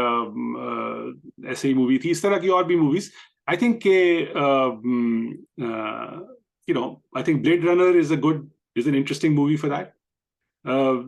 B: ایسے ہی مووی تھی، اس طرح کی اور بھی موویز آئی تھنک کہ I think Blade Runner is an interesting movie for that.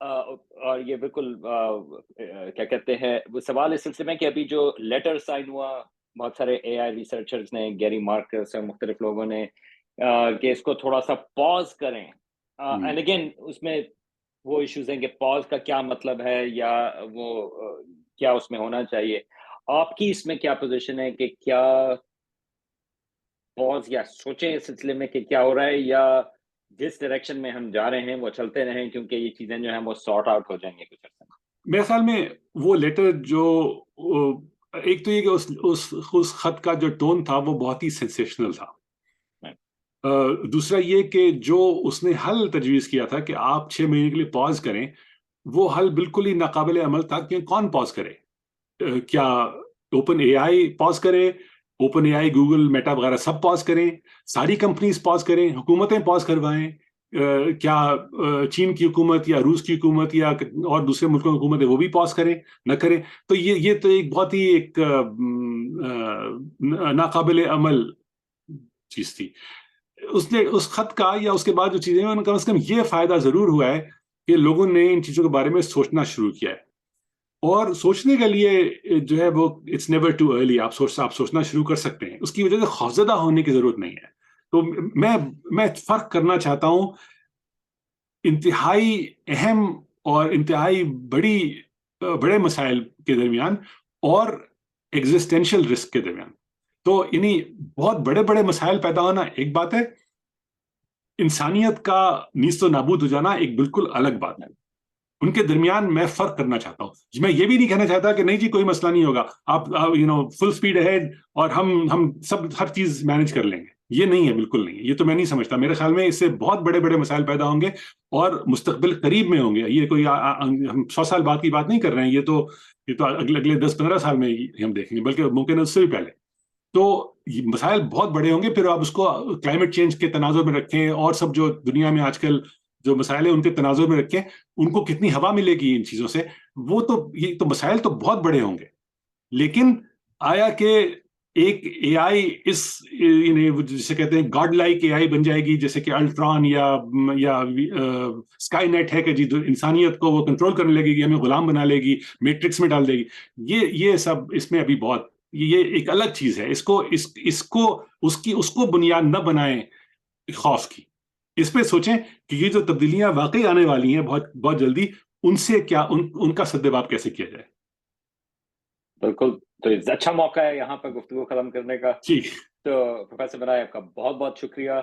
A: اور یہ بالکل کیا کہتے ہیں وہ سوال اس سلسلے میں کہ ابھی جو لیٹر سائن ہوا بہت سارے اے آئی ریسرچرز نے، گیری مارکس اور مختلف لوگوں نے، کہ اس کو تھوڑا سا پاز کریں. اینڈ اگین اس میں وہ ایشوز ہیں کہ پاز کا کیا مطلب ہے، یا وہ کیا اس میں ہونا چاہیے. آپ کی اس میں کیا پوزیشن ہے کہ کیا پاز یا سوچیں اس سلسلے میں کہ کیا ہو رہا ہے، یا جس ڈائریکشن میں ہم جا رہے ہیں وہ چلتے رہیں کیونکہ یہ چیزیں جو ہیں وہ سارٹ آؤٹ ہو جائیں گے کچھ عرصے میں؟
B: میرے خیال میں وہ لیٹر جو ایک تو یہ کہ اس خط کا جو ٹون تھا وہ بہت ہی سینسیشنل تھا. دوسرا یہ کہ جو اس نے حل تجویز کیا تھا کہ آپ 6 مہینے کے لیے پاز کریں، وہ حل بالکل ہی ناقابل عمل تھا. کہ کون پاز کرے؟ کیا اوپن اے آئی پاز کرے؟ اوپن اے آئی، گوگل، میٹا وغیرہ سب پاز کریں؟ ساری کمپنیز پاز کریں؟ حکومتیں پاز کروائیں؟ کیا چین کی حکومت یا روس کی حکومت یا اور دوسرے ملکوں کی حکومت ہے وہ بھی پاز کریں نہ کریں؟ تو یہ تو ایک بہت ہی ایک ناقابل عمل چیز تھی. اس نے اس خط کا یا اس کے بعد جو چیزیں کم از کم یہ فائدہ ضرور ہوا ہے کہ لوگوں نے ان چیزوں کے بارے میں سوچنا شروع کیا ہے. اور سوچنے کے لیے جو ہے وہ اٹس نیور ٹو ارلی. آپ سوچنا شروع کر سکتے ہیں. اس کی وجہ سے خوفزدہ ہونے کی ضرورت نہیں ہے. تو میں فرق کرنا چاہتا ہوں انتہائی اہم اور انتہائی بڑے مسائل کے درمیان اور ایگزسٹینشل رسک کے درمیان. تو یعنی بہت بڑے بڑے مسائل پیدا ہونا ایک بات ہے، انسانیت کا نیست و نابود ہو جانا ایک بالکل الگ بات ہے. ان کے درمیان میں فرق کرنا چاہتا ہوں. میں یہ بھی نہیں کہنا چاہتا کہ نہیں جی کوئی مسئلہ نہیں ہوگا، آپ فل اسپیڈ اہیڈ اور ہم سب ہر چیز مینج کر لیں گے. یہ نہیں ہے، بالکل نہیں. یہ تو میں نہیں سمجھتا. میرے خیال میں اس سے بہت بڑے بڑے مسائل پیدا ہوں گے اور مستقبل قریب میں ہوں گے. یہ کوئی ہم 100 سال بعد کی بات نہیں کر رہے ہیں. یہ تو اگلے 10-15 سال میں ہم دیکھیں گے، بلکہ ممکن ہے اس سے بھی پہلے. تو مسائل بہت بڑے ہوں گے. پھر آپ اس کو کلائمیٹ چینج کے تناظر میں رکھیں اور سب جو دنیا میں آج کل جو مسائل ہیں ان کے تناظر میں رکھیں، ان کو کتنی ہوا ملے گی ان چیزوں سے. یہ تو مسائل تو بہت بڑے ہوں گے. لیکن آیا کہ ایک اے آئی اس جسے کہتے ہیں گاڈ لائک اے آئی بن جائے گی، جیسے کہ الٹران یا اسکائی نیٹ ہے کہ جی انسانیت کو وہ کنٹرول کرنے لگے گی، ہمیں غلام بنا لے گی، میٹرکس میں ڈال دے گی. یہ سب اس میں ابھی بہت یہ ایک الگ چیز ہے. اس کو بنیاد نہ بنائیں خوف کی. اس پہ سوچیں کہ یہ جو تبدیلیاں واقعی آنے والی ہیں بہت بہت جلدی، ان سے کیا ان کا سدباب کیسے کیا جائے.
A: بالکل. تو اچھا موقع ہے یہاں پہ گفتگو ختم کرنے کا.
B: جی
A: تو پروفیسر منائی، آپ کا بہت بہت شکریہ.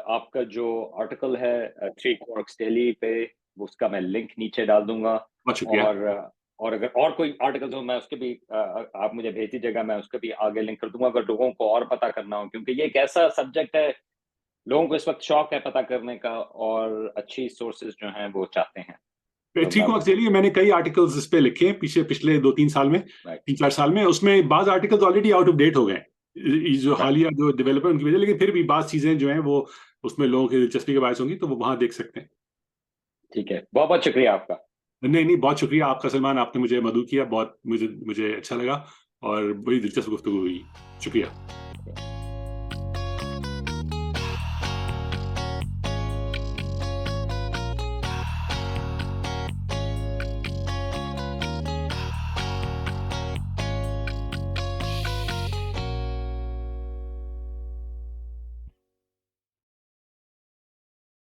A: آپ کا جو آرٹیکل ہے 3 Quarks Daily پہ، اس کا میں لنک نیچے ڈال دوں گا.
B: بہت شکریہ.
A: اور اگر اور کوئی آرٹیکل ہو میں اس کے بھی آپ مجھے بھیج دیجیے گا، میں اس کے بھی آگے لنک کر دوں گا اگر لوگوں کو اور پتہ کرنا ہو، کیونکہ یہ ایک ایسا سبجیکٹ ہے لوگوں کو اس وقت شوق ہے پتہ کرنے کا، اور اچھی سورسز جو ہیں وہ چاہتے ہیں.
B: 3 Quarks Daily میں نے کئی آرٹیکلز اس پہ لکھے ہیں پچھلے 2-3 سال میں، 3-4 سال میں. اس میں بعض articles already out of date ہو گئے جو حالیہ جو ڈیولپمنٹ کی وجہ، لیکن پھر بھی بعض چیزیں جو ہیں وہ اس میں لوگوں کی دلچسپی کے باعث ہوں گی، تو وہ وہاں دیکھ سکتے ہیں.
A: ٹھیک ہے، بہت بہت شکریہ آپ کا.
B: نہیں بہت شکریہ آپ کا سلمان. آپ نے مجھے مدعو کیا، بہت مجھے اچھا لگا اور بڑی دلچسپ گفتگو ہوئی. شکریہ.